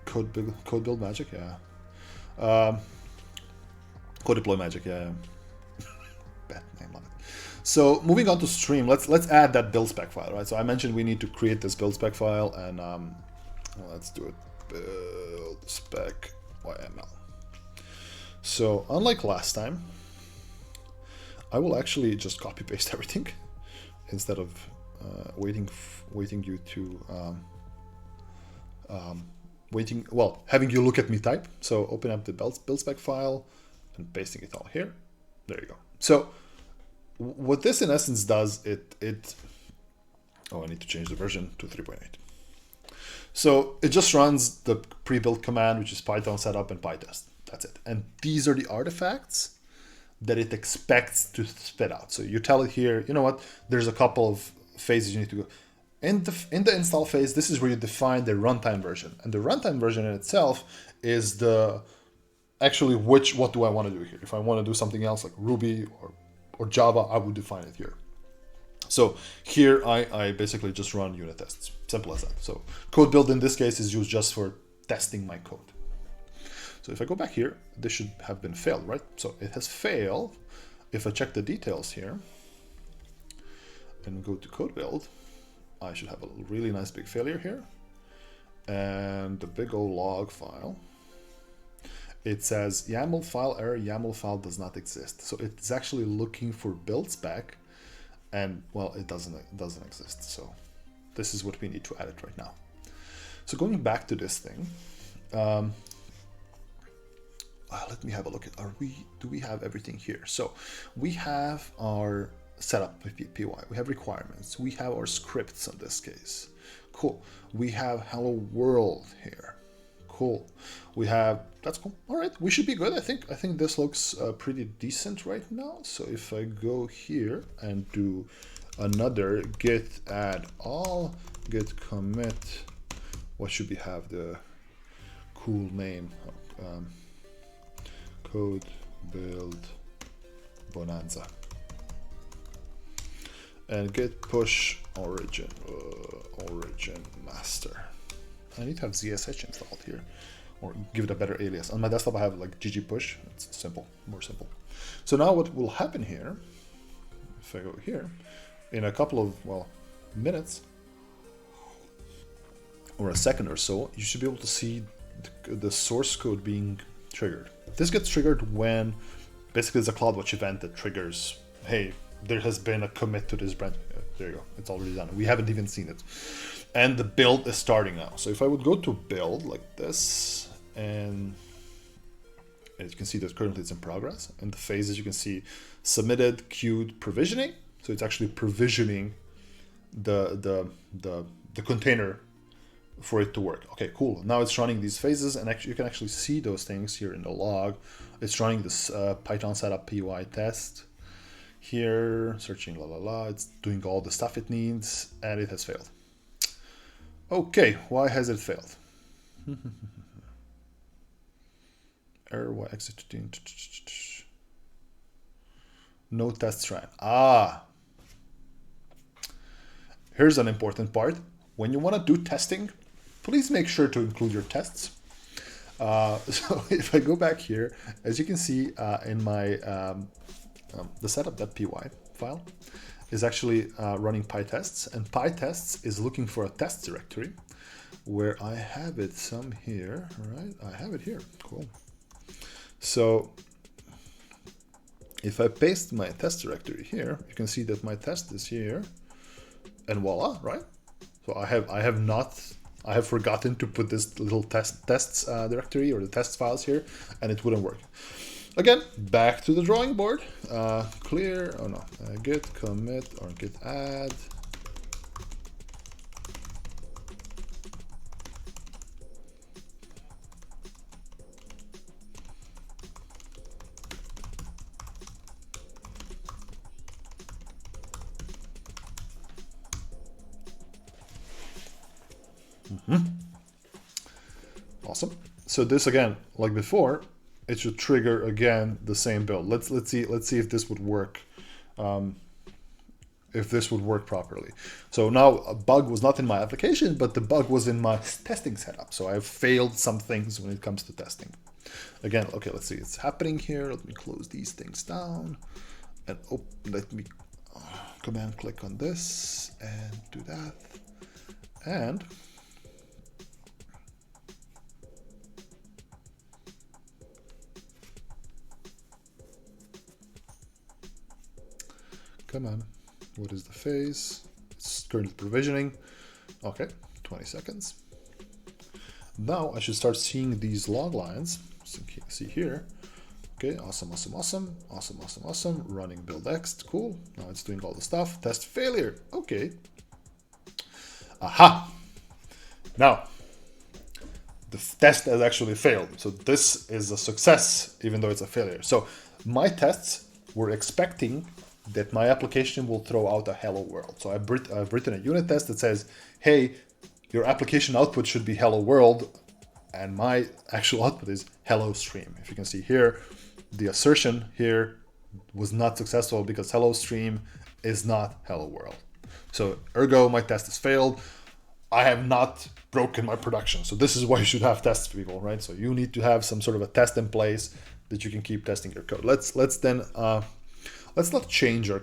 code build magic, yeah. Code deploy magic, yeah. Bad name on it. So moving on to stream, let's add that build spec file, right? So I mentioned we need to create this build spec file, and let's do it. Build spec YML. So unlike last time, I will actually just copy paste everything instead of waiting you to having you look at me type. So open up the build spec file and pasting it all here. There you go. So what this in essence does, I need to change the version to 3.8. So it just runs the pre-built command, which is Python setup and PyTest. That's it. And these are the artifacts that it expects to spit out. So you tell it here, you know what, there's a couple of phases you need to go. In the install phase, this is where you define the runtime version. And the runtime version in itself is actually what do I want to do here? If I want to do something else like Ruby or Java, I would define it here. So here I basically just run unit tests. Simple as that. So code build in this case is used just for testing my code. So if I go back here, this should have been failed, right? So it has failed. If I check the details here and go to code build, I should have a really nice big failure here. And the big old log file, it says YAML file error, YAML file does not exist. So it's actually looking for build spec, and well, it doesn't exist. So this is what we need to edit right now. So going back to this thing, let me have a look at, do we have everything here? So we have our setup PY, we have requirements, we have our scripts in this case. Cool. We have hello world here. Cool. We have, that's cool. All right, we should be good. I think this looks pretty decent right now. So if I go here and do another git add all, git commit, what should we have the cool name? Code build bonanza. And git push origin master. I need to have ZSH installed here, or give it a better alias. On my desktop I have like gg push. It's simple, more simple. So now what will happen here, if I go here, in a couple of, minutes, or a second or so, you should be able to see the source code being triggered. This gets triggered when basically there's a CloudWatch event that triggers, hey, there has been a commit to this branch. There you go, it's already done. We haven't even seen it. And the build is starting now. So if I would go to build like this, and as you can see that currently it's in progress, and the phases you can see submitted, queued, provisioning. So it's actually provisioning the container for it to work. Okay, cool. Now it's running these phases, and actually you can actually see those things here in the log. It's running this Python setup py test here, searching it's doing all the stuff it needs, and it has failed. Okay, why has it failed? Error, why executing? No tests ran. Here's an important part. When you want to do testing, please make sure to include your tests. So if I go back here, as you can see in my the setup.py file is actually running PyTests, and PyTests is looking for a test directory where I have it some here, right? I have it here, cool. So if I paste my test directory here, you can see that my test is here, and voila, right? So I have forgotten to put this little tests directory or the test files here, and it wouldn't work. Again, back to the drawing board. Clear, git commit or git add. Awesome. So this again, like before, it should trigger again the same build. Let's see if this would work. If this would work properly. So now a bug was not in my application, but the bug was in my testing setup. So I've failed some things when it comes to testing. Again, okay, let's see. It's happening here. Let me close these things down, and let me command click on this and do that, and Come on. What is the phase? It's currently provisioning. Okay, 20 seconds. Now I should start seeing these log lines. So you can see here. Okay, awesome. Running build next, cool. Now it's doing all the stuff. Test failure, okay. Aha! Now, the test has actually failed. So this is a success, even though it's a failure. So my tests were expecting that my application will throw out a hello world. So I've written a unit test that says, hey, your application output should be hello world, and my actual output is hello stream. If you can see here, the assertion here was not successful because hello stream is not hello world. So ergo, my test has failed. I have not broken my production. So this is why you should have tests, people, right? So you need to have some sort of a test in place that you can keep testing your code. Let's not change our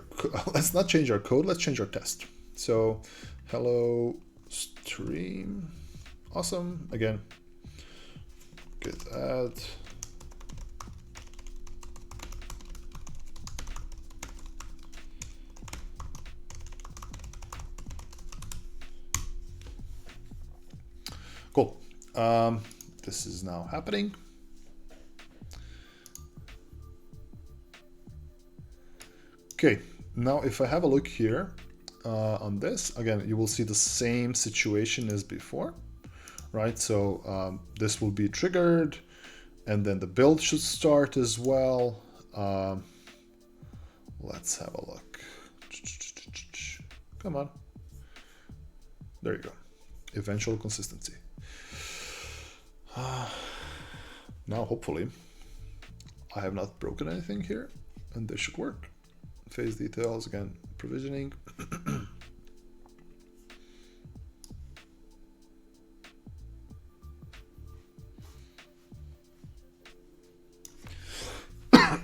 code. Let's change our test. So hello stream, awesome. Again, git add. Cool. This is now happening. Okay, now if I have a look here on this, again, you will see the same situation as before, right? So this will be triggered, and then the build should start as well. Let's have a look. Come on. There you go. Eventual consistency. Now, hopefully, I have not broken anything here, and this should work. Phase details, again, provisioning.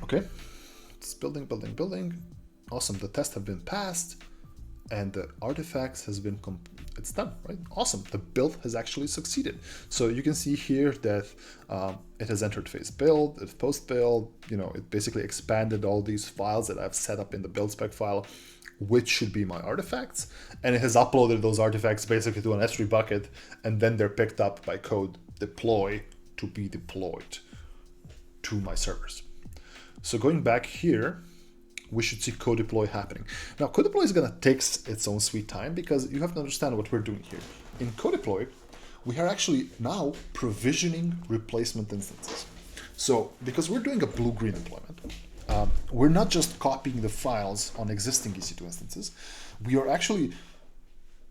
Okay, it's building. Awesome, the tests have been passed, and the artifacts has been it's done, right? Awesome, the build has actually succeeded. So you can see here that it has entered phase build, it's post build, it basically expanded all these files that I've set up in the build spec file, which should be my artifacts. And it has uploaded those artifacts basically to an S3 bucket, and then they're picked up by code deploy to be deployed to my servers. So going back here, we should see code deploy happening. Now, code deploy is going to take its own sweet time because you have to understand what we're doing here. In code deploy, we are actually now provisioning replacement instances. So because we're doing a blue-green deployment, we're not just copying the files on existing EC2 instances. We are actually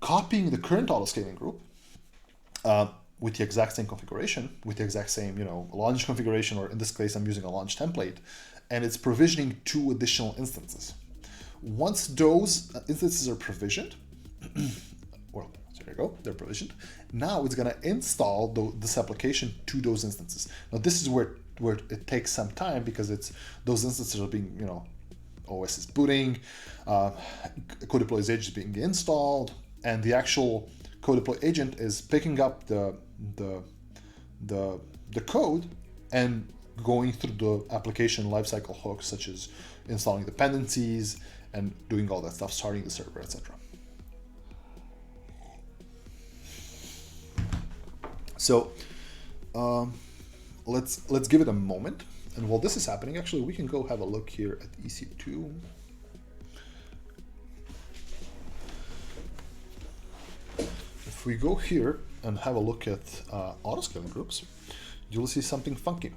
copying the current autoscaling group with the exact same configuration, with the exact same launch configuration, or in this case, I'm using a launch template, and it's provisioning 2 additional instances. Once those instances are provisioned, well, there you go, they're provisioned. Now it's gonna install this application to those instances. Now this is where it takes some time because those instances are being, OS is booting, code deploy agent is being installed, and the actual code deploy agent is picking up the code and going through the application lifecycle hooks, such as installing dependencies and doing all that stuff, starting the server, etc. So let's give it a moment, and while this is happening, actually, we can go have a look here at EC2. If we go here and have a look at autoscaling groups, you will see something funky.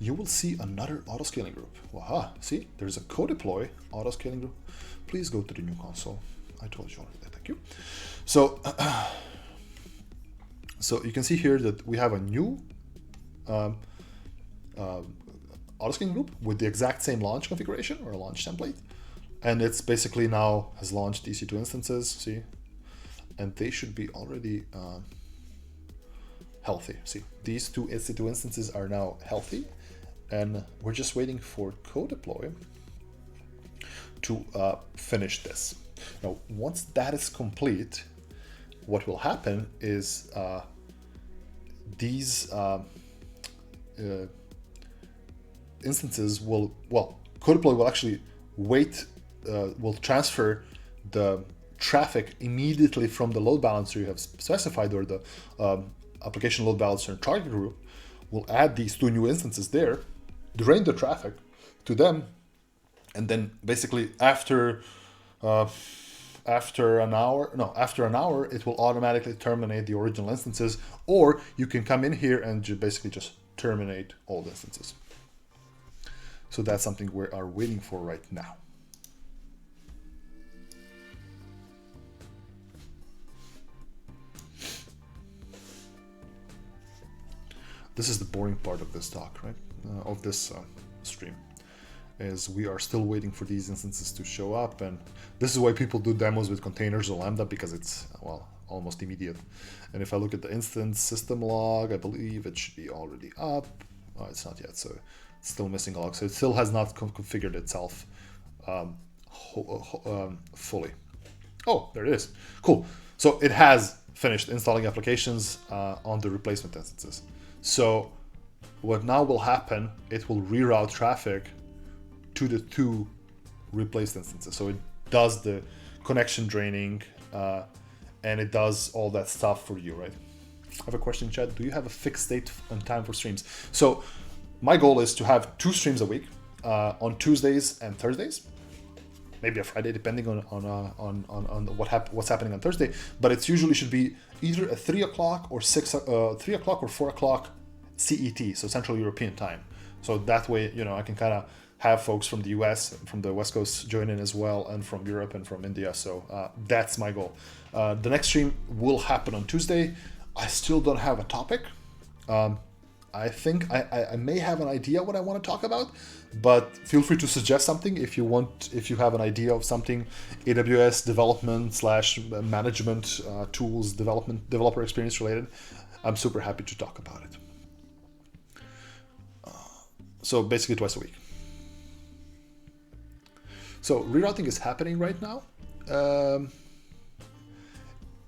You will see another autoscaling group. Wow, see, there's a code deploy autoscaling group. Please go to the new console. I told you already, thank you. So, so you can see here that we have a new autoscaling group with the exact same launch configuration or a launch template. And it's basically now has launched EC2 instances, see? And they should be already healthy. See, these 2 EC2 instances are now healthy. And we're just waiting for code deploy to finish this. Now, once that is complete, what will happen is these instances will, code deploy will actually wait will transfer the traffic immediately from the load balancer you have specified, or the application load balancer target group. Will add these two new instances there, drain the traffic to them, and then basically after an hour, it will automatically terminate the original instances, or you can come in here and basically just terminate all the instances. So that's something we are waiting for right now. This is the boring part of this talk, right? Of this stream, is we are still waiting for these instances to show up, and this is why people do demos with containers or Lambda, because it's, well, almost immediate. And if I look at the instance system log, I believe it should be already up. Oh, it's not yet, so it's still missing a log. So it still has not configured itself fully. Oh, there it is. Cool. So it has finished installing applications on the replacement instances. So what now will happen, it will reroute traffic to the two replaced instances. So it does the connection draining and it does all that stuff for you, right? I have a question, Chad. Do you have a fixed date and time for streams? So my goal is to have 2 streams a week on Tuesdays and Thursdays. Maybe a Friday, depending on what's happening on Thursday. But it usually should be either at 3 o'clock or 3 o'clock or 4 o'clock CET, so Central European time. So that way, I can kind of have folks from the US, from the West Coast join in as well, and from Europe and from India. So that's my goal. The next stream will happen on Tuesday. I still don't have a topic. I think I may have an idea what I want to talk about, but feel free to suggest something if you have an idea of something AWS development / management tools, developer experience related. I'm super happy to talk about it. So basically twice a week. So rerouting is happening right now,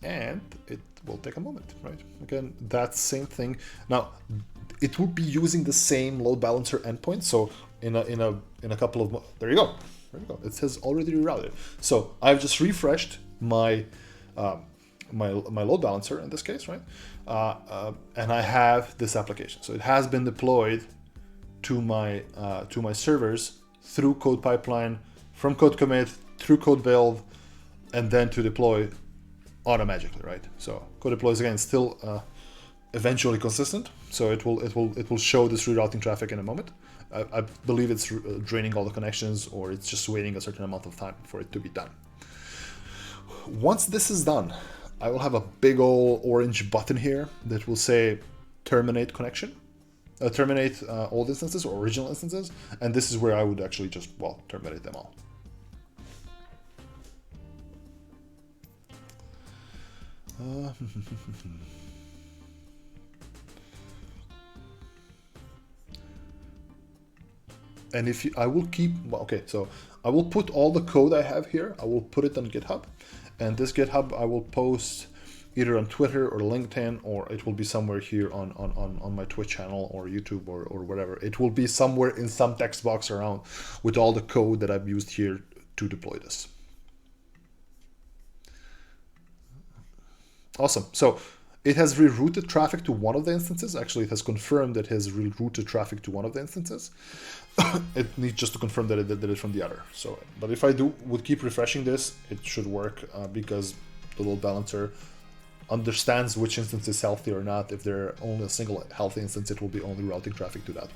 and it will take a moment, right? Again, that same thing. Now, it will be using the same load balancer endpoint. So in a couple of there you go. It says already rerouted. So I've just refreshed my my load balancer in this case, right? And I have this application. So it has been deployed to my servers through code pipeline, from code commit through code build, and then to deploy automatically, right? So code deploy is again still eventually consistent. So it will show this rerouting traffic in a moment. I believe it's draining all the connections, or it's just waiting a certain amount of time for it to be done. Once this is done, I will have a big old orange button here that will say terminate connection. Terminate old instances or original instances, and this is where I would actually just, terminate them all. And I will keep, so I will put all the code I have here, I will put it on GitHub, and this GitHub I will post either on Twitter or LinkedIn, or it will be somewhere here on my Twitch channel or YouTube or whatever. It will be somewhere in some text box around with all the code that I've used here to deploy this. Awesome. So it has rerouted traffic to one of the instances. Actually, it has confirmed that it has rerouted traffic to one of the instances. It needs just to confirm that it did it from the other. So, but if I would keep refreshing this, it should work because the load balancer understands which instance is healthy or not. If there are only a single healthy instance, it will be only routing traffic to that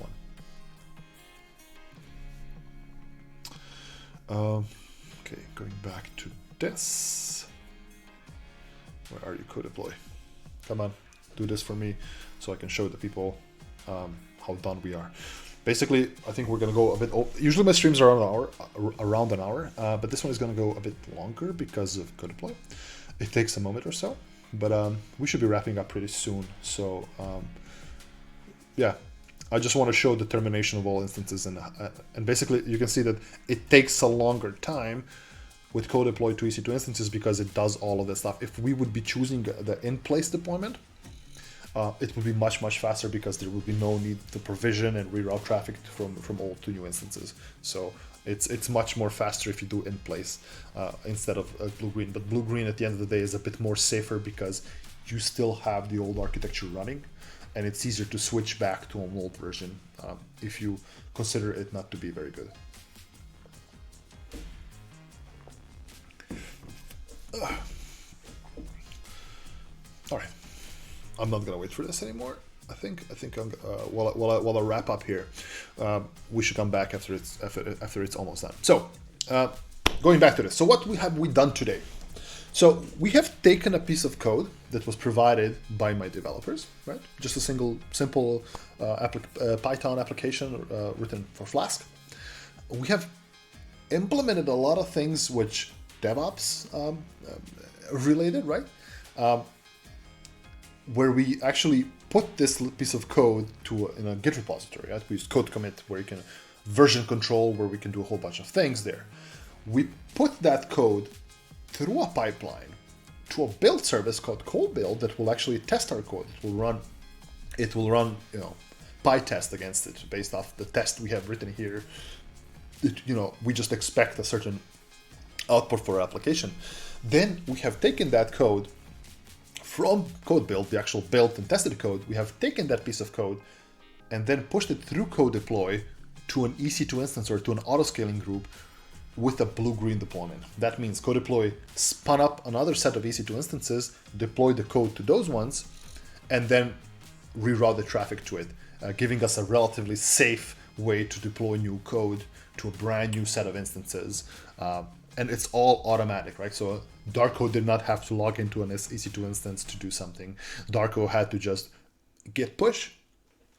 one. Okay, going back to this. Where are you, code deploy? Come on, do this for me so I can show the people how done we are. Basically, I think we're gonna go a bit. Usually my streams are around an hour, but this one is gonna go a bit longer because of code deploy. It takes a moment or so. But we should be wrapping up pretty soon. So yeah, I just want to show the termination of all instances, and basically you can see that it takes a longer time with code deploy to EC2 instances because it does all of this stuff. If we would be choosing the in-place deployment, it would be much faster because there would be no need to provision and reroute traffic from old to new instances. So It's much more faster if you do in place instead of blue green. But blue green at the end of the day is a bit more safer because you still have the old architecture running, and it's easier to switch back to an old version if you consider it not to be very good. All right, I'm not gonna wait for this anymore. I think I'm, while I wrap up here, we should come back after it's almost done. So going back to this, so what have we done today? So we have taken a piece of code that was provided by my developers, right? Just a simple Python application written for Flask. We have implemented a lot of things which DevOps related, right? Where we actually put this piece of code in a Git repository, right? We use code commit where you can version control, where we can do a whole bunch of things there. We put that code through a pipeline to a build service called cold build that will actually test our code. It will run, PyTest against it based off the test we have written here. We just expect a certain output for our application. Then we have taken that code from code build, the actual built and tested code. We have taken that piece of code and then pushed it through code deploy to an EC2 instance or to an auto-scaling group with a blue-green deployment. That means code deploy spun up another set of EC2 instances, deployed the code to those ones, and then reroute the traffic to it, giving us a relatively safe way to deploy new code to a brand new set of instances. And it's all automatic, right? So Darko did not have to log into an EC2 instance to do something. Darko had to just git push,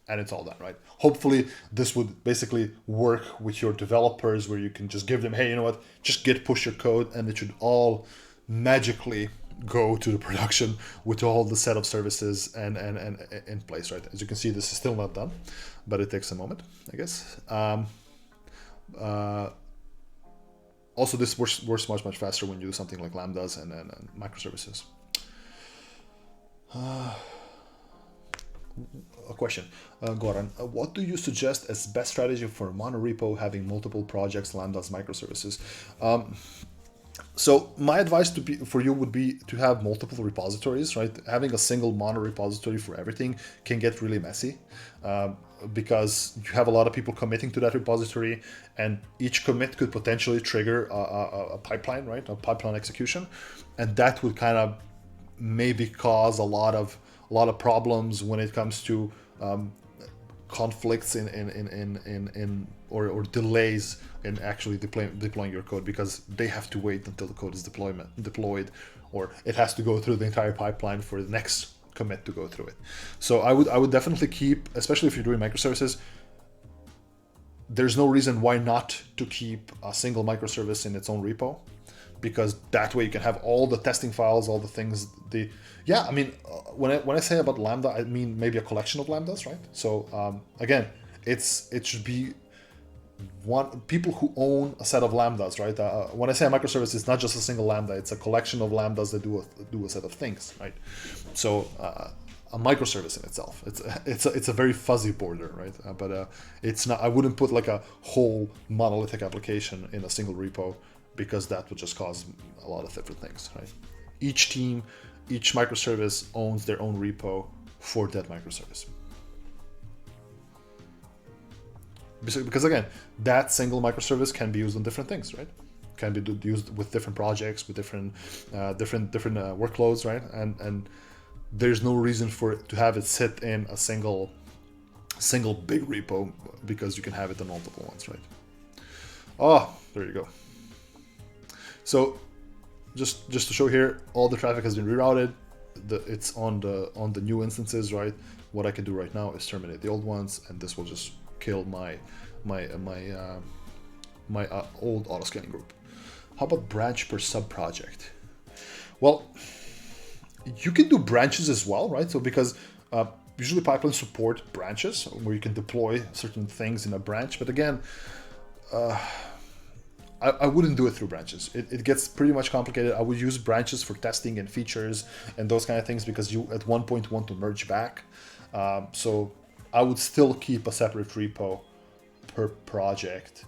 and it's all done, right? Hopefully this would basically work with your developers where you can just give them, hey, you know what, just git push your code, and it should all magically go to the production with all the set of services and in place, right? As you can see, this is still not done, but it takes a moment, I guess. Also, this works much faster when you do something like Lambdas and microservices. A question, Goran, what do you suggest as best strategy for a monorepo having multiple projects, Lambdas, microservices? So my advice for you would be to have multiple repositories, right? Having a single mono repository for everything can get really messy because you have a lot of people committing to that repository, and each commit could potentially trigger a pipeline, right? A pipeline execution, and that would kind of maybe cause a lot of problems when it comes to conflicts or delays in actually deploying your code, because they have to wait until the code is deployed, or it has to go through the entire pipeline for the next commit to go through it. So I would definitely keep, especially if you're doing microservices, there's no reason why not to keep a single microservice in its own repo, because that way you can have all the testing files, all the things. When I say about Lambda, I mean maybe a collection of Lambdas, right? So again, it should be people who own a set of Lambdas, right? When I say a microservice, it's not just a single Lambda; it's a collection of Lambdas that do a set of things, right? So a microservice in itself, it's a very fuzzy border, right? But it's not. I wouldn't put like a whole monolithic application in a single repo, because that would just cause a lot of different things, right? Each team, each microservice owns their own repo for that microservice. Because again, that single microservice can be used on different things, right? Can be used with different projects, with different workloads, right? And there's no reason for it to have it sit in a single big repo, because you can have it on multiple ones, right? Oh, there you go. So just to show here, all the traffic has been rerouted. It's on the new instances, right? What I can do right now is terminate the old ones, and this will just kill my old auto-scaling group. How about branch per sub-project? Well, you can do branches as well, right? So because usually pipelines support branches where you can deploy certain things in a branch, but again, I wouldn't do it through branches. It gets pretty much complicated. I would use branches for testing and features and those kind of things, because you at one point want to merge back. So I would still keep a separate repo per project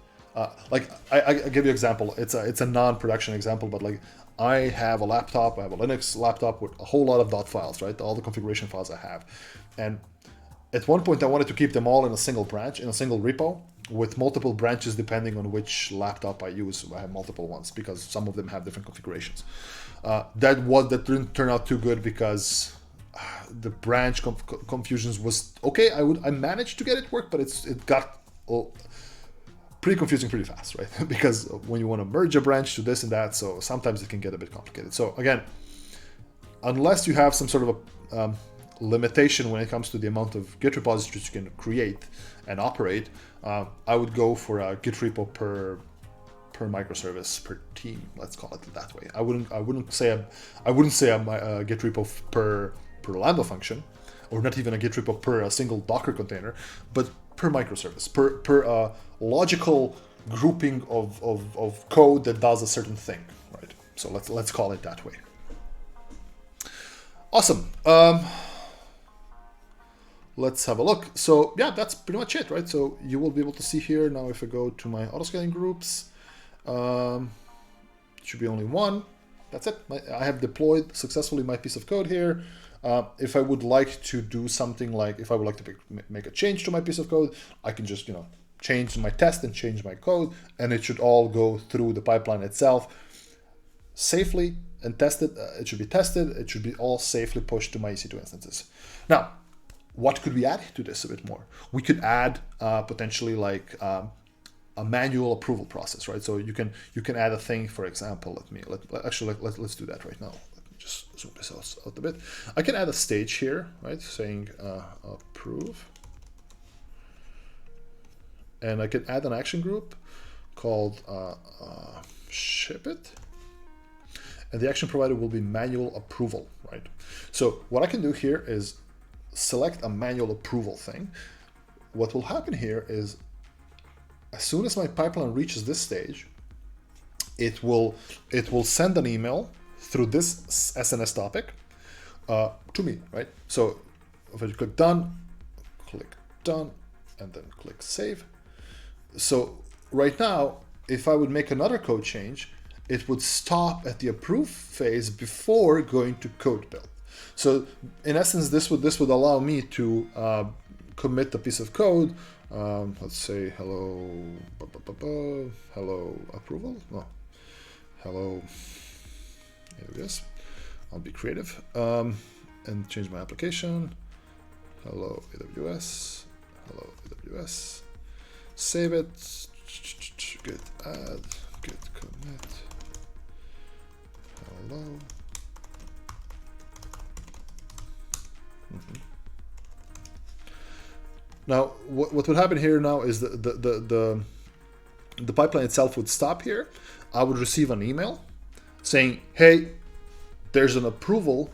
Like I give you an example. It's a non-production example, but like I have a laptop. I have a Linux laptop with a whole lot of .files, right? All the configuration files I have, and at one point I wanted to keep them all in a single branch, in a single repo, with multiple branches depending on which laptop I use. I have multiple ones because some of them have different configurations. That didn't turn out too good because the branch confusions was okay. I managed to get it work, but it got pretty confusing pretty fast, right? Because when you want to merge a branch to this and that, so sometimes it can get a bit complicated. So again, unless you have some sort of a limitation when it comes to the amount of Git repositories you can create and operate, I would go for a Git repo per microservice per team. Let's call it that way. I wouldn't say a Git repo per Lambda function, or not even a Git repo per a single Docker container, but per microservice, per logical grouping of code that does a certain thing, right? So let's call it that way. Awesome. Let's have a look. So yeah, that's pretty much it, right? So you will be able to see here now if I go to my autoscaling groups, it should be only one. That's it. I have deployed successfully my piece of code here. If I would like to do something like, if I would like to make a change to my piece of code, I can just, change my test and change my code, and it should all go through the pipeline itself safely and tested. It should be tested. It should be all safely pushed to my EC2 instances. Now, what could we add to this a bit more? We could add potentially like a manual approval process, right? So you can add a thing, for example. Let's do that right now. Let me just zoom this out a bit. I can add a stage here, right? Saying approve, and I can add an action group called ship it, and the action provider will be manual approval, right? So what I can do here is select a manual approval thing. What will happen here is, as soon as my pipeline reaches this stage, it will send an email through this SNS topic to me, right? So if I click done, and then click save. So right now, if I would make another code change, it would stop at the approve phase before going to code build. So in essence, this would allow me to commit a piece of code. Let's say hello approval. No, hello AWS. I'll be creative and change my application. Hello AWS. Hello AWS. Save it. Git add. Git commit. Hello. Now, what would happen here now is the pipeline itself would stop here. I would receive an email saying, hey, there's an approval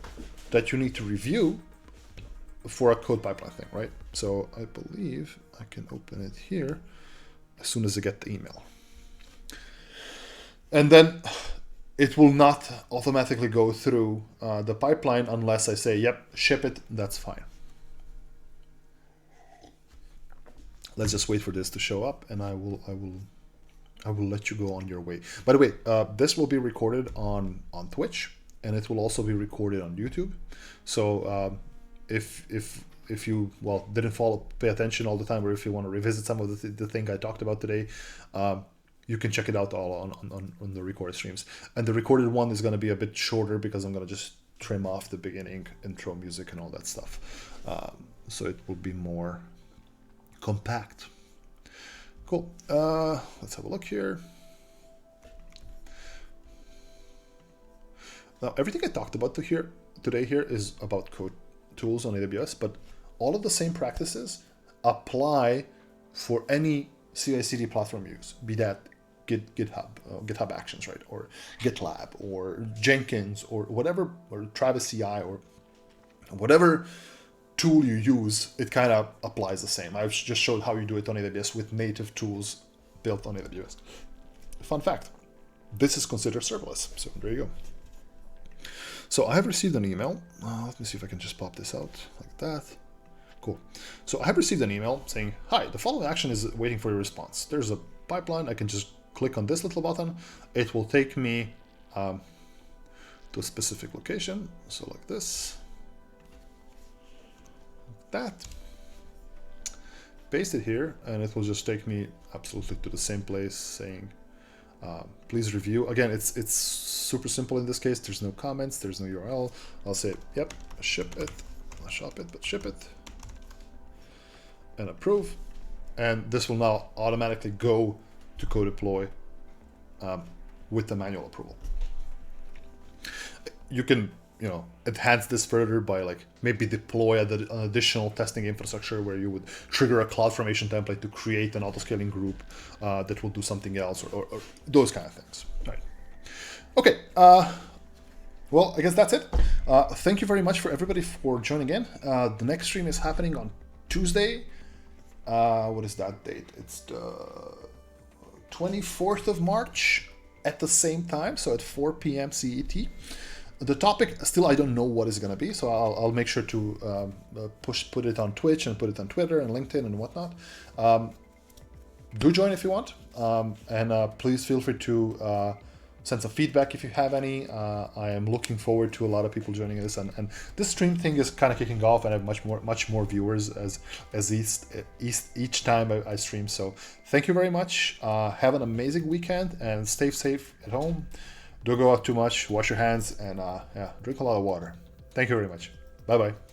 that you need to review for a code pipeline thing, right? So I believe I can open it here as soon as I get the email. And then it will not automatically go through the pipeline unless I say, yep, ship it, that's fine. Let's just wait for this to show up, and I will let you go on your way. By the way, this will be recorded on Twitch, and it will also be recorded on YouTube. So if you didn't pay attention all the time, or if you want to revisit some of the thing I talked about today, you can check it out all on the recorded streams. And the recorded one is going to be a bit shorter because I'm going to just trim off the beginning, intro music, and all that stuff. So it will be more compact. Cool. Let's have a look here. Now, everything I talked about today here is about code tools on AWS, but all of the same practices apply for any CI/CD platform you use, be that GitHub Actions, right, or GitLab, or Jenkins, or whatever, or Travis CI, or whatever tool you use. It kind of applies the same. I've just showed how you do it on AWS with native tools built on AWS. Fun fact, this is considered serverless. So there you go. So I have received an email. Let me see if I can just pop this out like that. Cool. So I have received an email saying, hi, the following action is waiting for your response. There's a pipeline, I can just click on this little button. It will take me to a specific location. So like this, like that. Paste it here, and it will just take me absolutely to the same place saying, please review. Again, it's super simple in this case. There's no comments, there's no URL. I'll say, yep, ship it, not shop it, but ship it, and approve. And this will now automatically go to co-deploy with the manual approval. You can, enhance this further by like maybe deploy an additional testing infrastructure where you would trigger a CloudFormation template to create an autoscaling group that will do something else, or those kind of things. Right. Okay. Well, I guess that's it. Thank you very much for everybody for joining in. The next stream is happening on Tuesday. What is that date? It's the 24th of March at the same time, so at 4 p.m. CET. The topic, still I don't know what it's going to be, so I'll make sure to put it on Twitch and put it on Twitter and LinkedIn and whatnot. Do join if you want, and please feel free to send some feedback if you have any. I am looking forward to a lot of people joining this, and this stream thing is kind of kicking off, and I have much more viewers as each time I stream. So thank you very much. Have an amazing weekend and stay safe at home. Don't go out too much, wash your hands, and drink a lot of water. Thank you very much. Bye-bye.